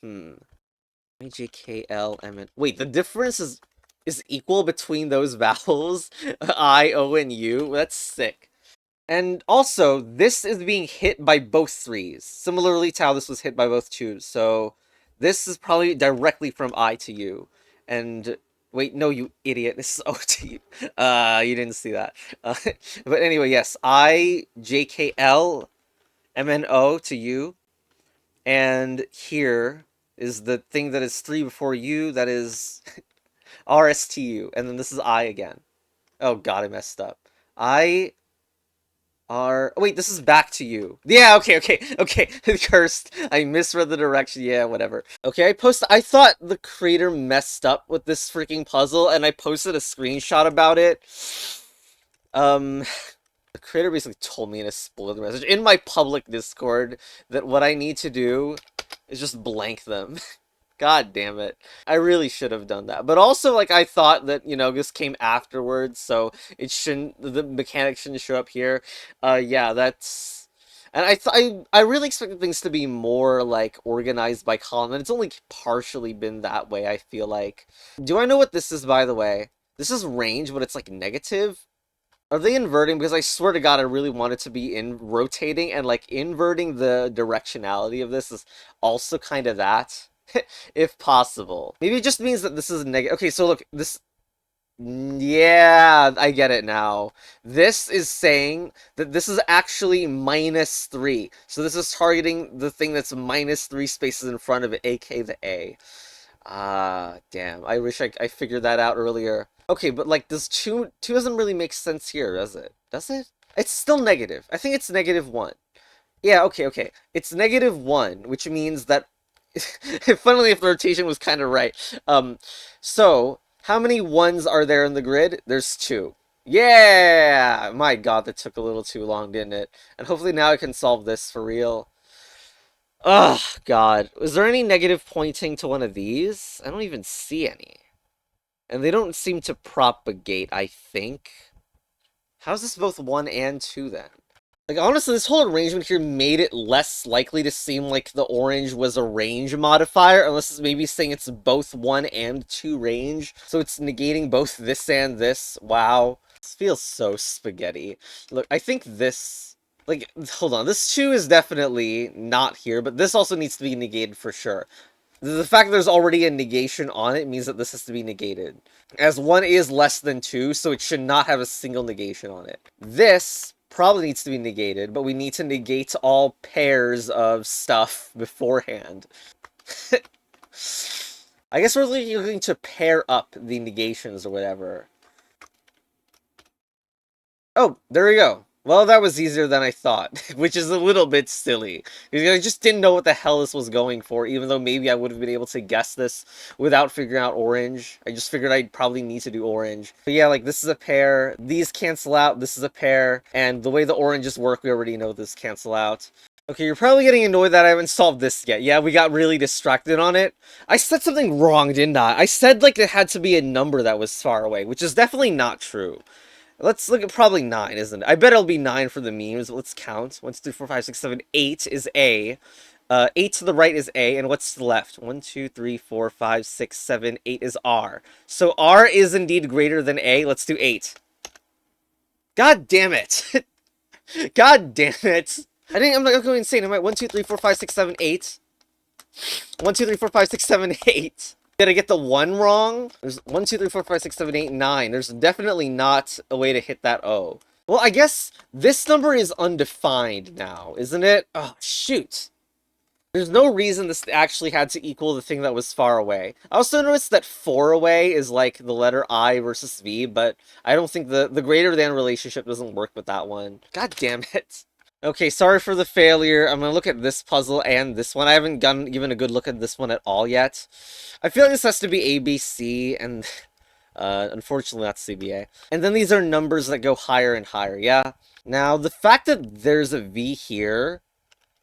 J, K, L, M, N. Wait, the difference is equal between those vowels? I, O, and U? That's sick. And also, this is being hit by both 3s, similarly to how this was hit by both 2s. So this is probably directly from I to U. And wait, no, you idiot. This is O to U. You didn't see that. But anyway, yes, I, J, K, L, M, N, O to U. And here is the thing that is 3 before U, that is R, S, T, U. And then this is I again. Oh god, I messed up. I... Wait, this is back to you. Yeah, okay. Cursed. I misread the direction. Yeah, whatever. Okay, I thought the creator messed up with this freaking puzzle, and I posted a screenshot about it. The creator basically told me in a spoiler message in my public Discord that what I need to do is just blank them. God damn it. I really should have done that. But also, like, I thought that, you know, this came afterwards, so the mechanic shouldn't show up here. Yeah, that's... And I really expected things to be more, like, organized by column, and it's only partially been that way, I feel like. Do I know what this is, by the way? This is range, but it's, like, negative? Are they inverting? Because I swear to god, I really want it to be rotating, and, like, inverting the directionality of this is also kind of that. If possible. Maybe it just means that this is negative. Okay, so look, this... Yeah, I get it now. This is saying that this is actually -3. So this is targeting the thing that's -3 spaces in front of it, aka the A. Damn. I wish I figured that out earlier. Okay, but like, does 2 doesn't really make sense here, does it? Does it? It's still negative. I think it's -1. Yeah, okay. It's -1, which means that funnily, if the rotation was kind of right. So, how many 1s are there in the grid? There's 2. Yeah! My god, that took a little too long, didn't it? And hopefully now I can solve this for real. Ugh, god. Was there any negative pointing to one of these? I don't even see any. And they don't seem to propagate, I think. How's this both 1 and 2 then? Like, honestly, this whole arrangement here made it less likely to seem like the orange was a range modifier, unless it's maybe saying it's both 1 and 2 range. So it's negating both this and this. Wow. This feels so spaghetti. Look, I think this... Like, hold on. This 2 is definitely not here, but this also needs to be negated for sure. The fact that there's already a negation on it means that this has to be negated. As 1 is less than 2, so it should not have a single negation on it. This probably needs to be negated, but we need to negate all pairs of stuff beforehand. I guess we're looking to pair up the negations or whatever. Oh, there we go. Well, that was easier than I thought, which is a little bit silly. Because I just didn't know what the hell this was going for, even though maybe I would have been able to guess this without figuring out orange. I just figured I'd probably need to do orange. But yeah, like, this is a pair, these cancel out, this is a pair, and the way the oranges work, we already know this cancel out. Okay, you're probably getting annoyed that I haven't solved this yet. Yeah, we got really distracted on it. I said something wrong, didn't I? I said, like, it had to be a number that was far away, which is definitely not true. Let's look at probably 9, isn't it? I bet it'll be 9 for the memes. Let's count. 1, 2, 3, 4, 5, 6, 7, 8 is A. 8 to the right is A, and what's to the left? 1, 2, 3, 4, 5, 6, 7, 8 is R. So R is indeed greater than A. Let's do 8. God damn it. God damn it. I'm not going insane. I'm at 1, 2, 3, 4, 5, 6, 7, 8. 1, 2, 3, 4, 5, 6, 7, 8. Did I get the 1 wrong? There's 1, 2, 3, 4, 5, 6, 7, 8, 9. There's definitely not a way to hit that O. Well, I guess this number is undefined now, isn't it? Oh, shoot. There's no reason this actually had to equal the thing that was far away. I also noticed that 4 away is like the letter I versus V, but I don't think the greater than relationship doesn't work with that one. God damn it. Okay, sorry for the failure. I'm gonna look at this puzzle and this one. I haven't given a good look at this one at all yet. I feel like this has to be ABC, and unfortunately not CBA. And then these are numbers that go higher and higher, yeah? Now, the fact that there's a V here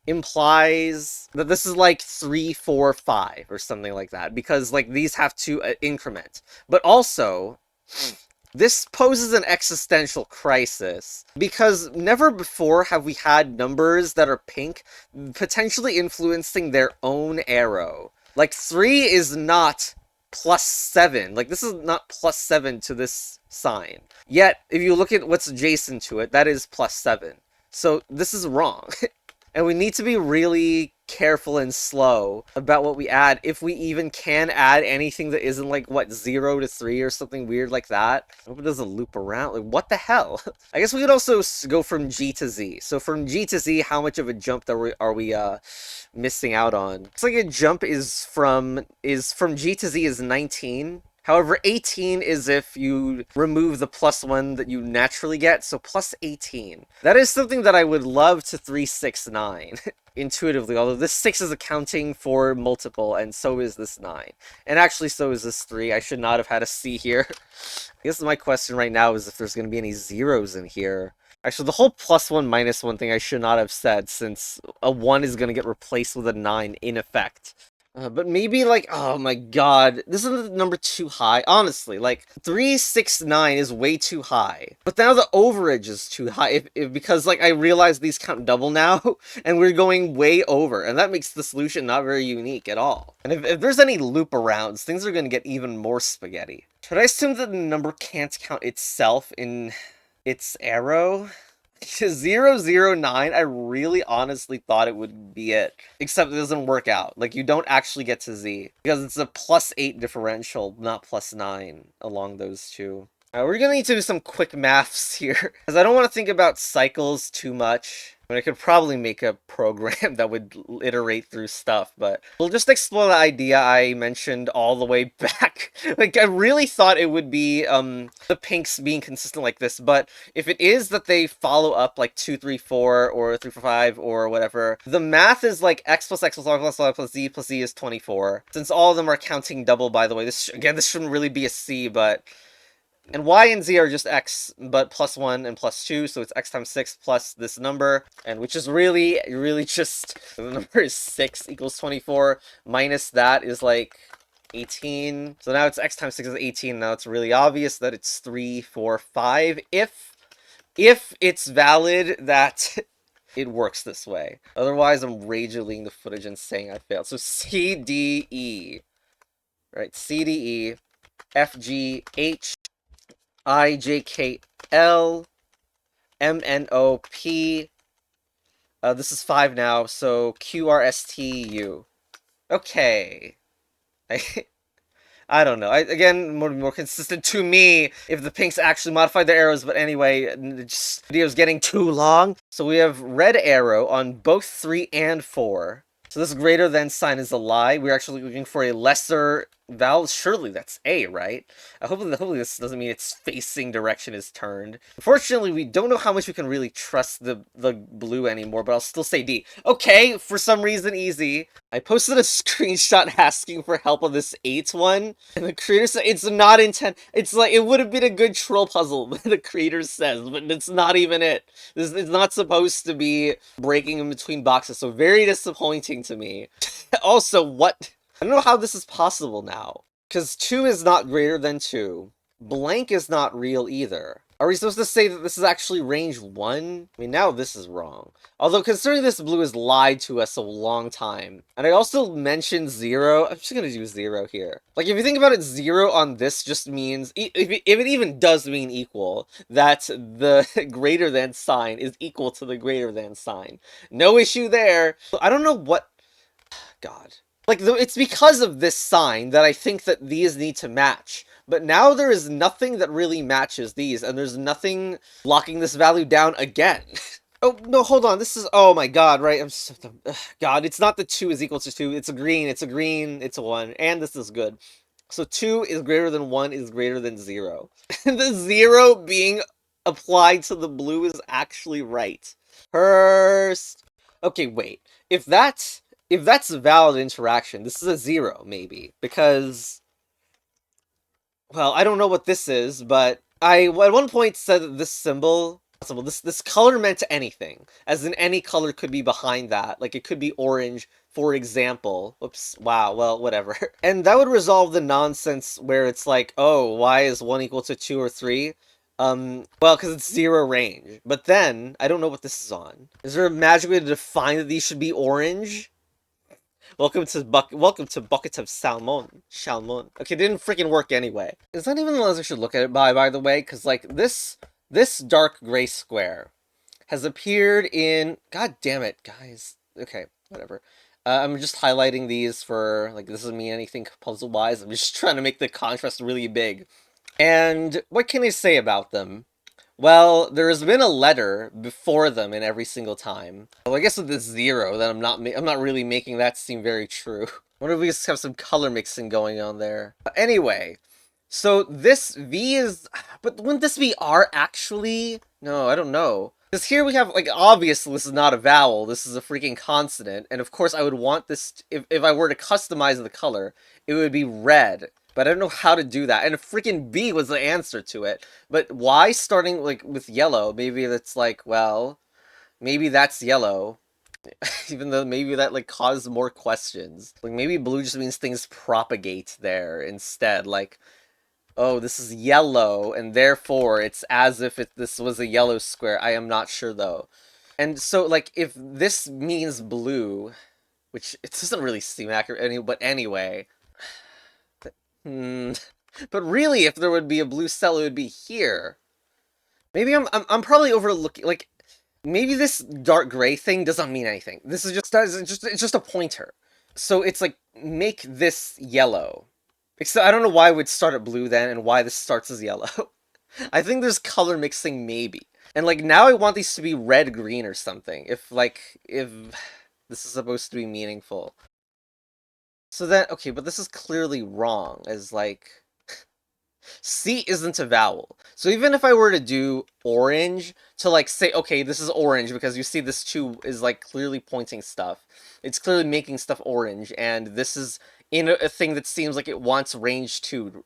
implies that this is like 3, 4, 5, or something like that, because like these have to increment. But also... this poses an existential crisis, because never before have we had numbers that are pink potentially influencing their own arrow. Like, 3 is not +7. Like, this is not +7 to this sign. Yet, if you look at what's adjacent to it, that is +7. So, this is wrong. And we need to be really careful and slow about what we add, if we even can add anything that isn't like, what, 0 to 3 or something weird like that. I hope it doesn't loop around. Like, what the hell? I guess we could also go from G to Z. So from G to Z, how much of a jump are we missing out on? Looks like a jump is from G to Z is 19. However, 18 is if you remove the +1 that you naturally get, so plus 18. That is something that I would love to 369, intuitively, although this 6 is accounting for multiple, and so is this 9. And actually, so is this 3. I should not have had a C here. I guess my question right now is if there's going to be any zeros in here. Actually, the whole +1, -1 thing I should not have said, since a 1 is going to get replaced with a 9 in effect. But maybe, like, oh my god, this is the number too high. Honestly, like, 369 is way too high. But now the overage is too high, because, like, I realize these count double now, and we're going way over, and that makes the solution not very unique at all. And if there's any loop arounds, things are going to get even more spaghetti. Should I assume that the number can't count itself in its arrow? 009, I really honestly thought it would be it. Except it doesn't work out. Like, you don't actually get to Z. Because it's a +8 differential, not +9 along those two. We're gonna need to do some quick maths here. Because I don't want to think about cycles too much. I mean, I could probably make a program that would iterate through stuff, but we'll just explore the idea I mentioned all the way back. Like, I really thought it would be, the pinks being consistent like this, but if it is that they follow up, like, 2, 3, 4, or 3, 4, 5, or whatever, the math is, like, x plus x plus y plus y plus z is 24. Since all of them are counting double, by the way, this shouldn't really be a C, but... And y and z are just x, but +1 and +2, so it's x times 6 plus this number, and which is really just, the number is 6 equals 24, minus that is like 18. So now it's x times 6 is 18. Now it's really obvious that it's 3, 4, 5. If it's valid that it works this way. Otherwise, I'm rage deleting the footage and saying I failed. So C, D, E. Right? C, D, E, F, G, H, I, J, K, L, M, N, O, P. This is 5 now, so Q, R, S, T, U. Okay. I don't know. Again, more consistent to me if the pinks actually modified their arrows, but anyway, just video's getting too long. So we have red arrow on both 3 and 4. So this greater than sign is a lie. We're actually looking for a lesser vowel. Surely that's A, right? Hopefully this doesn't mean its facing direction is turned. Unfortunately, we don't know how much we can really trust the blue anymore, but I'll still say D. Okay, for some reason, easy. I posted a screenshot asking for help on this 8 one, and the creator said it's not intent. It's like, it would have been a good troll puzzle, the creator says, but it's not even it. This is not supposed to be breaking in between boxes, so very disappointing to me. Also, what? I don't know how this is possible now. Because 2 is not greater than 2. Blank is not real either. Are we supposed to say that this is actually range 1? I mean, now this is wrong. Although, considering this blue has lied to us a long time. And I also mentioned 0. I'm just gonna do 0 here. Like, if you think about it, 0 on this just means, if it even does mean equal, that the greater than sign is equal to the greater than sign. No issue there. I don't know what... God. Like, it's because of this sign that I think that these need to match. But now there is nothing that really matches these, and there's nothing locking this value down again. Oh, no, hold on, this is, oh my god, right, I'm so dumb. Ugh, god, it's not that 2 is equal to 2, it's a green, it's a 1, and this is good. So 2 is greater than 1 is greater than 0. The 0 being applied to the blue is actually right. First... Okay, wait, if that's a valid interaction, this is a 0, maybe, because... Well, I don't know what this is, but I at one point said that this symbol, this color meant anything, as in any color could be behind that. Like, it could be orange, for example. Whoops, wow, well, whatever. And that would resolve the nonsense where it's like, oh, why is 1 equal to 2 or 3? Well, because it's 0 range. But then, I don't know what this is on. Is there a magic way to define that these should be orange? Welcome to buckets of salmon. Okay, it didn't freaking work anyway. It's not even the lens I should look at it by the way, because like this dark gray square has appeared in. God damn it, guys. Okay, whatever. I'm just highlighting these for like this doesn't mean anything puzzle wise. I'm just trying to make the contrast really big. And what can I say about them? Well, there has been a letter before them in every single time. Well, I guess with this 0, then I'm not really making that seem very true. I wonder if we just have some color mixing going on there. Anyway, so this V is... But wouldn't this be R actually? No, I don't know. Because here we have, like, obviously this is not a vowel, this is a freaking consonant, and of course I would want this, if I were to customize the color, it would be red. But I don't know how to do that. And freaking B was the answer to it. But why starting, like, with yellow? Maybe that's like, well, maybe that's yellow. Even though maybe that, like, caused more questions. Like, maybe blue just means things propagate there instead. Like, oh, this is yellow, and therefore it's as if this was a yellow square. I am not sure, though. And so, like, if this means blue, which it doesn't really seem accurate, but anyway... But really, if there would be a blue cell, it would be here. Maybe I'm probably overlooking, like, maybe this dark gray thing doesn't mean anything. This is it's just a pointer. So it's like, make this yellow. Except I don't know why it would start at blue then, and why this starts as yellow. I think there's color mixing, maybe. And, like, now I want these to be red-green or something, if this is supposed to be meaningful. So then, okay, but this is clearly wrong, as, like... C isn't a vowel. So even if I were to do orange, to, like, say, okay, this is orange, because you see this 2 is, like, clearly pointing stuff. It's clearly making stuff orange, and this is in a thing that seems like it wants range 2.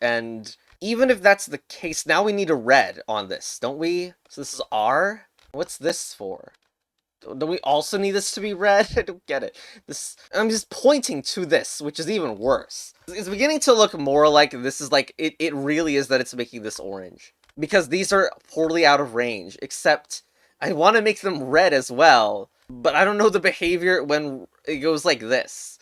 And even if that's the case, now we need a red on this, don't we? So this is R? What's this for? Do we also need this to be red? I don't get it. I'm just pointing to this, which is even worse. It's beginning to look more like this is like, it really is that it's making this orange. Because these are poorly out of range, except I want to make them red as well, but I don't know the behavior when it goes like this.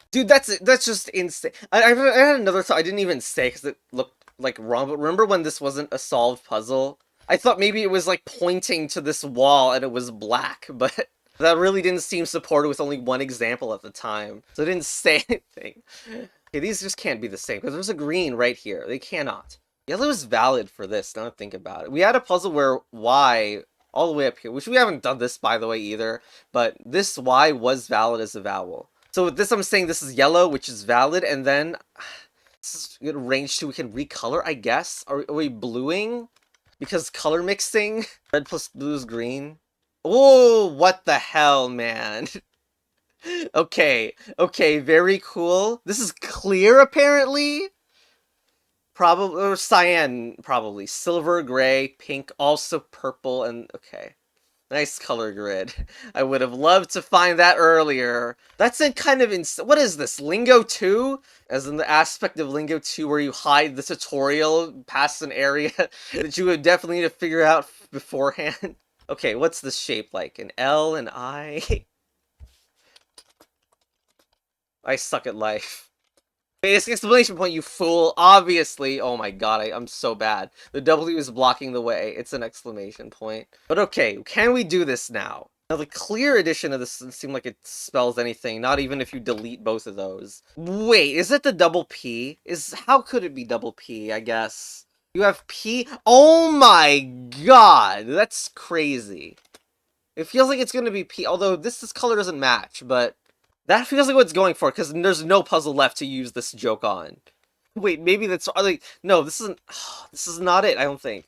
Dude, that's just insane. I had another thought I didn't even say because it looked like wrong, but remember when this wasn't a solved puzzle? I thought maybe it was like pointing to this wall and it was black, but that really didn't seem supported with only one example at the time. So I didn't say anything. Okay, these just can't be the same because there's a green right here. They cannot. Yellow is valid for this, now that I think about it. We had a puzzle where Y, all the way up here, which we haven't done this by the way either, but this Y was valid as a vowel. So with this I'm saying this is yellow, which is valid, and then this is good range to we can recolor, I guess? Are we bluing? Because color mixing? Red plus blue is green. Oh, what the hell, man. Okay, very cool. This is clear, apparently? Probably, or cyan, probably. Silver, gray, pink, also purple, and okay. Nice color grid. I would have loved to find that earlier. That's in kind of what is this, Lingo 2? As in the aspect of Lingo 2 where you hide the tutorial past an area that you would definitely need to figure out beforehand. Okay, what's this shape like? An L, an I? I suck at life. It's exclamation point, you fool. Obviously. Oh my god, I'm so bad. The W is blocking the way. It's an exclamation point. But okay, can we do this now? Now, the clear edition of this doesn't seem like it spells anything, not even if you delete both of those. Wait, is it the double P? How could it be double P, I guess? You have P? Oh my god, that's crazy. It feels like it's gonna be P, although this color doesn't match, but that feels like what it's going for, because there's no puzzle left to use this joke on. Wait, maybe that's... like, no, this isn't... this is not it, I don't think.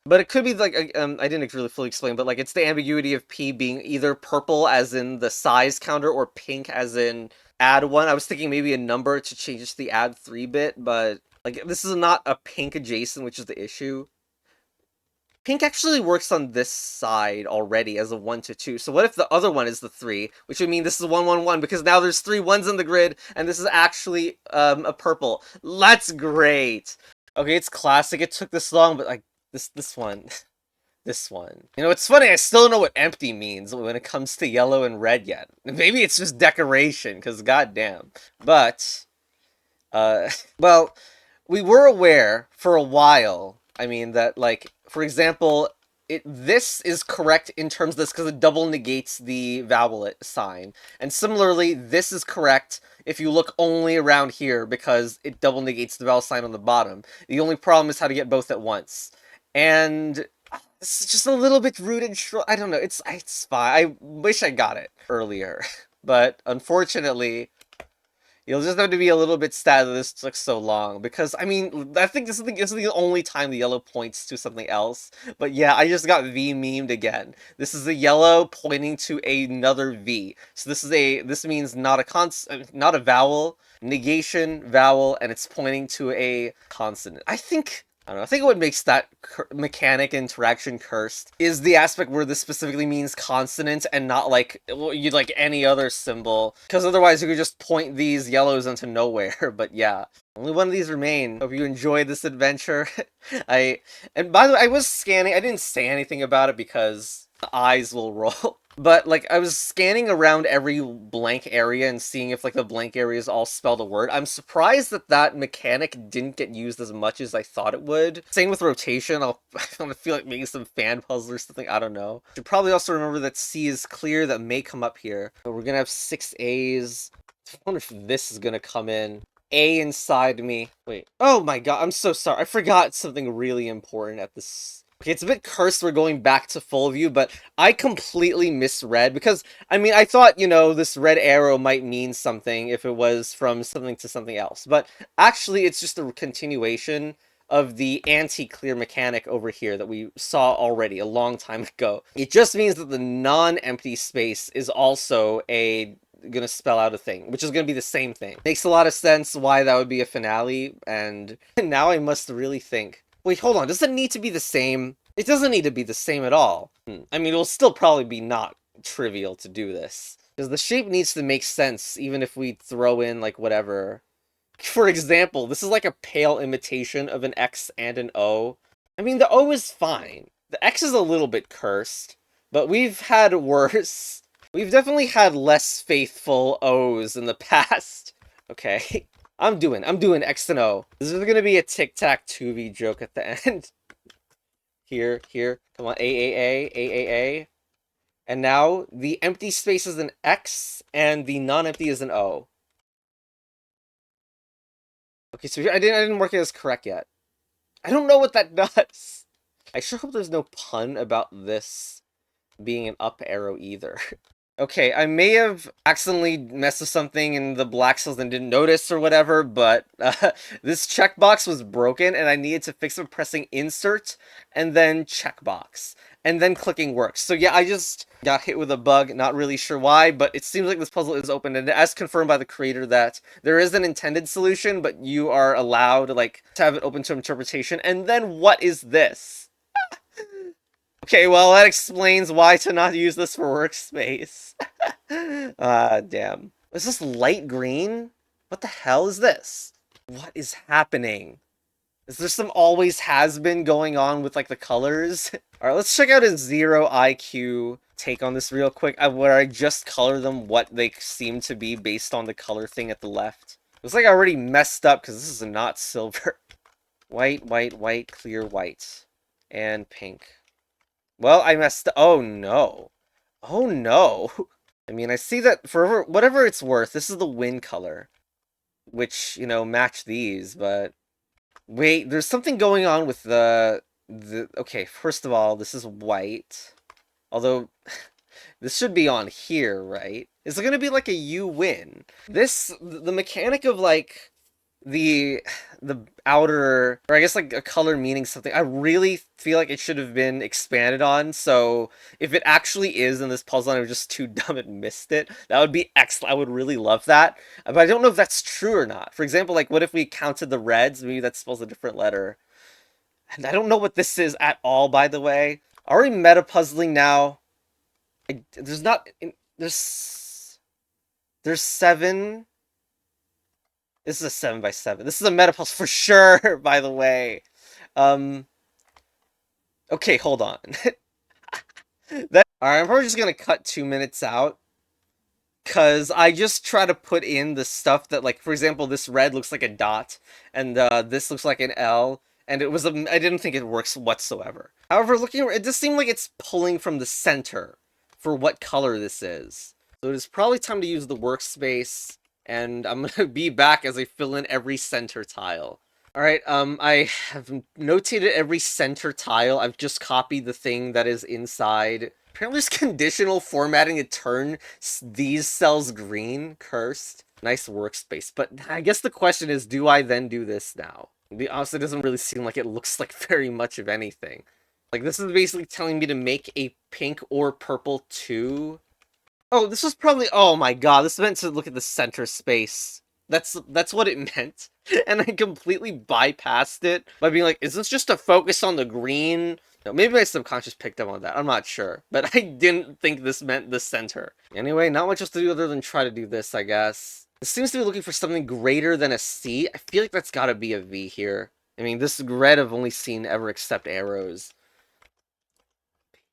But it could be, like, I didn't really fully explain, but, like, it's the ambiguity of P being either purple, as in the size counter, or pink, as in add 1. I was thinking maybe a number to change it to the add 3 bit, but, like, this is not a pink adjacent, which is the issue. Pink actually works on this side already as a 1 to 2. So what if the other one is the 3? Which would mean this is 1, 1, 1, because now there's 3 1s in the grid, and this is actually a purple. That's great! Okay, it's classic. It took this long, but like, this one. This one. You know, it's funny, I still don't know what empty means when it comes to yellow and red yet. Maybe it's just decoration, because goddamn. But, well, we were aware for a while, I mean, that, like, for example, this is correct in terms of this because it double negates the vowel sign. And similarly, this is correct if you look only around here because it double negates the vowel sign on the bottom. The only problem is how to get both at once. And this is just a little bit rude and I don't know, it's fine. I wish I got it earlier. But unfortunately, you'll just have to be a little bit sad that this took so long, because, I mean, I think this is the only time the yellow points to something else, but yeah, I just got V memed again. This is the yellow pointing to another V. So this means not a vowel, negation, vowel, and it's pointing to a consonant. I don't know, I think what makes that mechanic interaction cursed is the aspect where this specifically means consonant and not like you'd like any other symbol, because otherwise you could just point these yellows into nowhere. But yeah, only one of these remain. Hope you enjoyed this adventure. And by the way, I was scanning, I didn't say anything about it because the eyes will roll. But, like, I was scanning around every blank area and seeing if, like, the blank areas all spelled a word. I'm surprised that that mechanic didn't get used as much as I thought it would. Same with rotation. I feel like making some fan puzzle or something. I don't know. Should probably also remember that C is clear. That may come up here. But we're gonna have 6 A's. I wonder if this is gonna come in. A inside me. Wait. Oh my god, I'm so sorry. I forgot something really important at this. Okay, it's a bit cursed we're going back to full view, but I completely misread, because, I mean, I thought, you know, this red arrow might mean something if it was from something to something else, but actually it's just a continuation of the anti-clear mechanic over here that we saw already a long time ago. It just means that the non-empty space is also gonna spell out a thing, which is gonna be the same thing. Makes a lot of sense why that would be a finale, and now I must really think. Wait, hold on, does it need to be the same? It doesn't need to be the same at all. I mean, it'll still probably be not trivial to do this. Because the shape needs to make sense, even if we throw in, like, whatever. For example, this is like a pale imitation of an X and an O. I mean, the O is fine. The X is a little bit cursed, but we've had worse. We've definitely had less faithful O's in the past. Okay. I'm doing X and O. This is gonna be a tic-tac-toe joke at the end. Here. Come on, A. And now, the empty space is an X, and the non-empty is an O. Okay, so I didn't work it as correct yet. I don't know what that does. I sure hope there's no pun about this being an up arrow either. Okay, I may have accidentally messed with something in the black cells and didn't notice or whatever, but this checkbox was broken and I needed to fix it by pressing insert and then checkbox. And then clicking works. So yeah, I just got hit with a bug, not really sure why, but it seems like this puzzle is open, and as confirmed by the creator that there is an intended solution, but you are allowed, like, to have it open to interpretation. And then what is this? Okay, well, that explains why to not use this for workspace. Damn. Is this light green? What the hell is this? What is happening? Is there some always has been going on with, like, the colors? Alright, let's check out a 0 IQ take on this real quick, where I just color them what they seem to be based on the color thing at the left. Looks like I already messed up, because this is not silver. White, clear white. And pink. Well, I messed up. Oh, no. Oh, no. I mean, I see that for whatever it's worth, this is the win color. Which, you know, match these, but... Wait, there's something going on with the... Okay, first of all, this is white. Although, this should be on here, right? Is it gonna be like a you win? The mechanic of, like, the outer, or I guess, like, a color meaning something, I really feel like it should have been expanded on, so if it actually is in this puzzle and I was just too dumb and missed it, that would be excellent. I would really love that, but I don't know if that's true or not. For example, like, what if we counted the reds? Maybe that spells a different letter. And I don't know what this is at all, by the way. Are we meta-puzzling now? There's 7... This is a 7 by 7. This is a metapuzzle for sure, by the way. Okay, hold on. Alright, I'm probably just gonna cut 2 minutes out. Because I just try to put in the stuff that, like, for example, this red looks like a dot, and this looks like an L, and it was I didn't think it works whatsoever. However, looking at it does seem like it's pulling from the center for what color this is. So it is probably time to use the workspace, and I'm gonna be back as I fill in every center tile. Alright, I have notated every center tile. I've just copied the thing that is inside. Apparently there's conditional formatting to turn these cells green. Cursed. Nice workspace. But I guess the question is, do I then do this now? Honestly, it doesn't really seem like it looks like very much of anything. Like, this is basically telling me to make a pink or purple 2. Oh, this was probably... Oh my god, this meant to look at the center space. That's what it meant. And I completely bypassed it by being like, is this just to focus on the green? No, maybe my subconscious picked up on that. I'm not sure. But I didn't think this meant the center. Anyway, not much else to do other than try to do this, I guess. It seems to be looking for something greater than a C. I feel like that's gotta be a V here. I mean, this red I've only seen ever except arrows.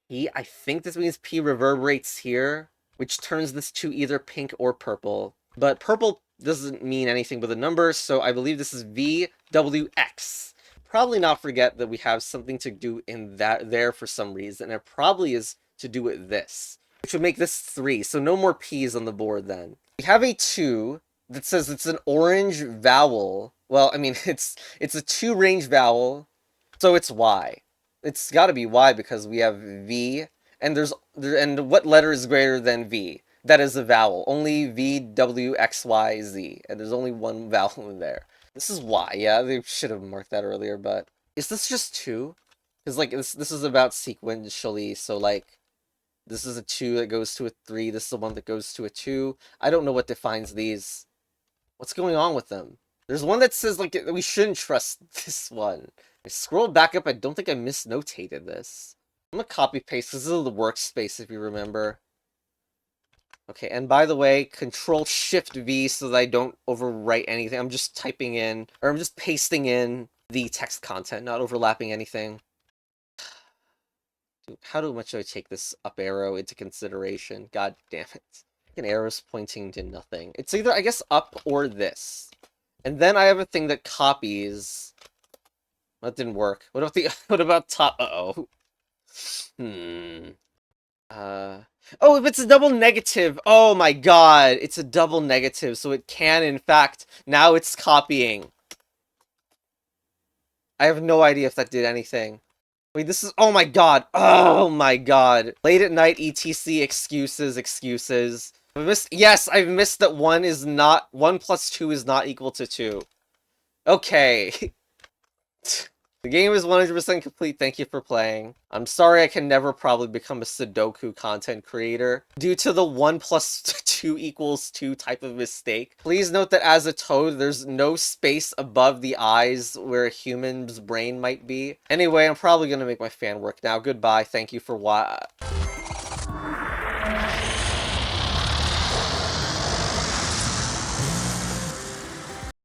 P, I think this means P reverberates here, which turns this to either pink or purple. But purple doesn't mean anything but a number, so I believe this is VWX. Probably not forget that we have something to do in there for some reason, and it probably is to do with this, which would make this 3, so no more P's on the board then. We have a 2 that says it's an orange vowel. Well, I mean, it's a 2-range vowel, so it's Y. It's gotta be Y because we have V, and what letter is greater than V? That is a vowel. Only V, W, X, Y, Z. And there's only one vowel in there. This is Y. Yeah, they should have marked that earlier, but... Is this just 2? Because, like, this is about sequentially, so, like... This is a 2 that goes to a 3. This is the one that goes to a 2. I don't know what defines these. What's going on with them? There's one that says, like, we shouldn't trust this one. I scrolled back up. I don't think I misnotated this. I'm gonna copy-paste. This is the workspace, if you remember. Okay, and by the way, Control-Shift-V so that I don't overwrite anything. I'm just typing in, or I'm just pasting in the text content, not overlapping anything. Dude, how much do I take this up arrow into consideration? God damn it. An arrow's pointing to nothing. It's either, I guess, up or this. And then I have a thing that copies. That didn't work. What about the what about top? Uh-oh. Oh, if it's a double negative. Oh my god. It's a double negative, so it can, in fact, now it's copying. I have no idea if that did anything. Wait, this is, oh my god. Oh my god. Late at night, etc, excuses, excuses. Yes, I've missed that 1 plus 2 is not equal to 2. Okay. The game is 100% complete, thank you for playing. I'm sorry I can never probably become a Sudoku content creator due to the 1 plus 2 equals 2 type of mistake. Please note that as a toad, there's no space above the eyes where a human's brain might be. Anyway, I'm probably gonna make my fan work now. Goodbye, thank you for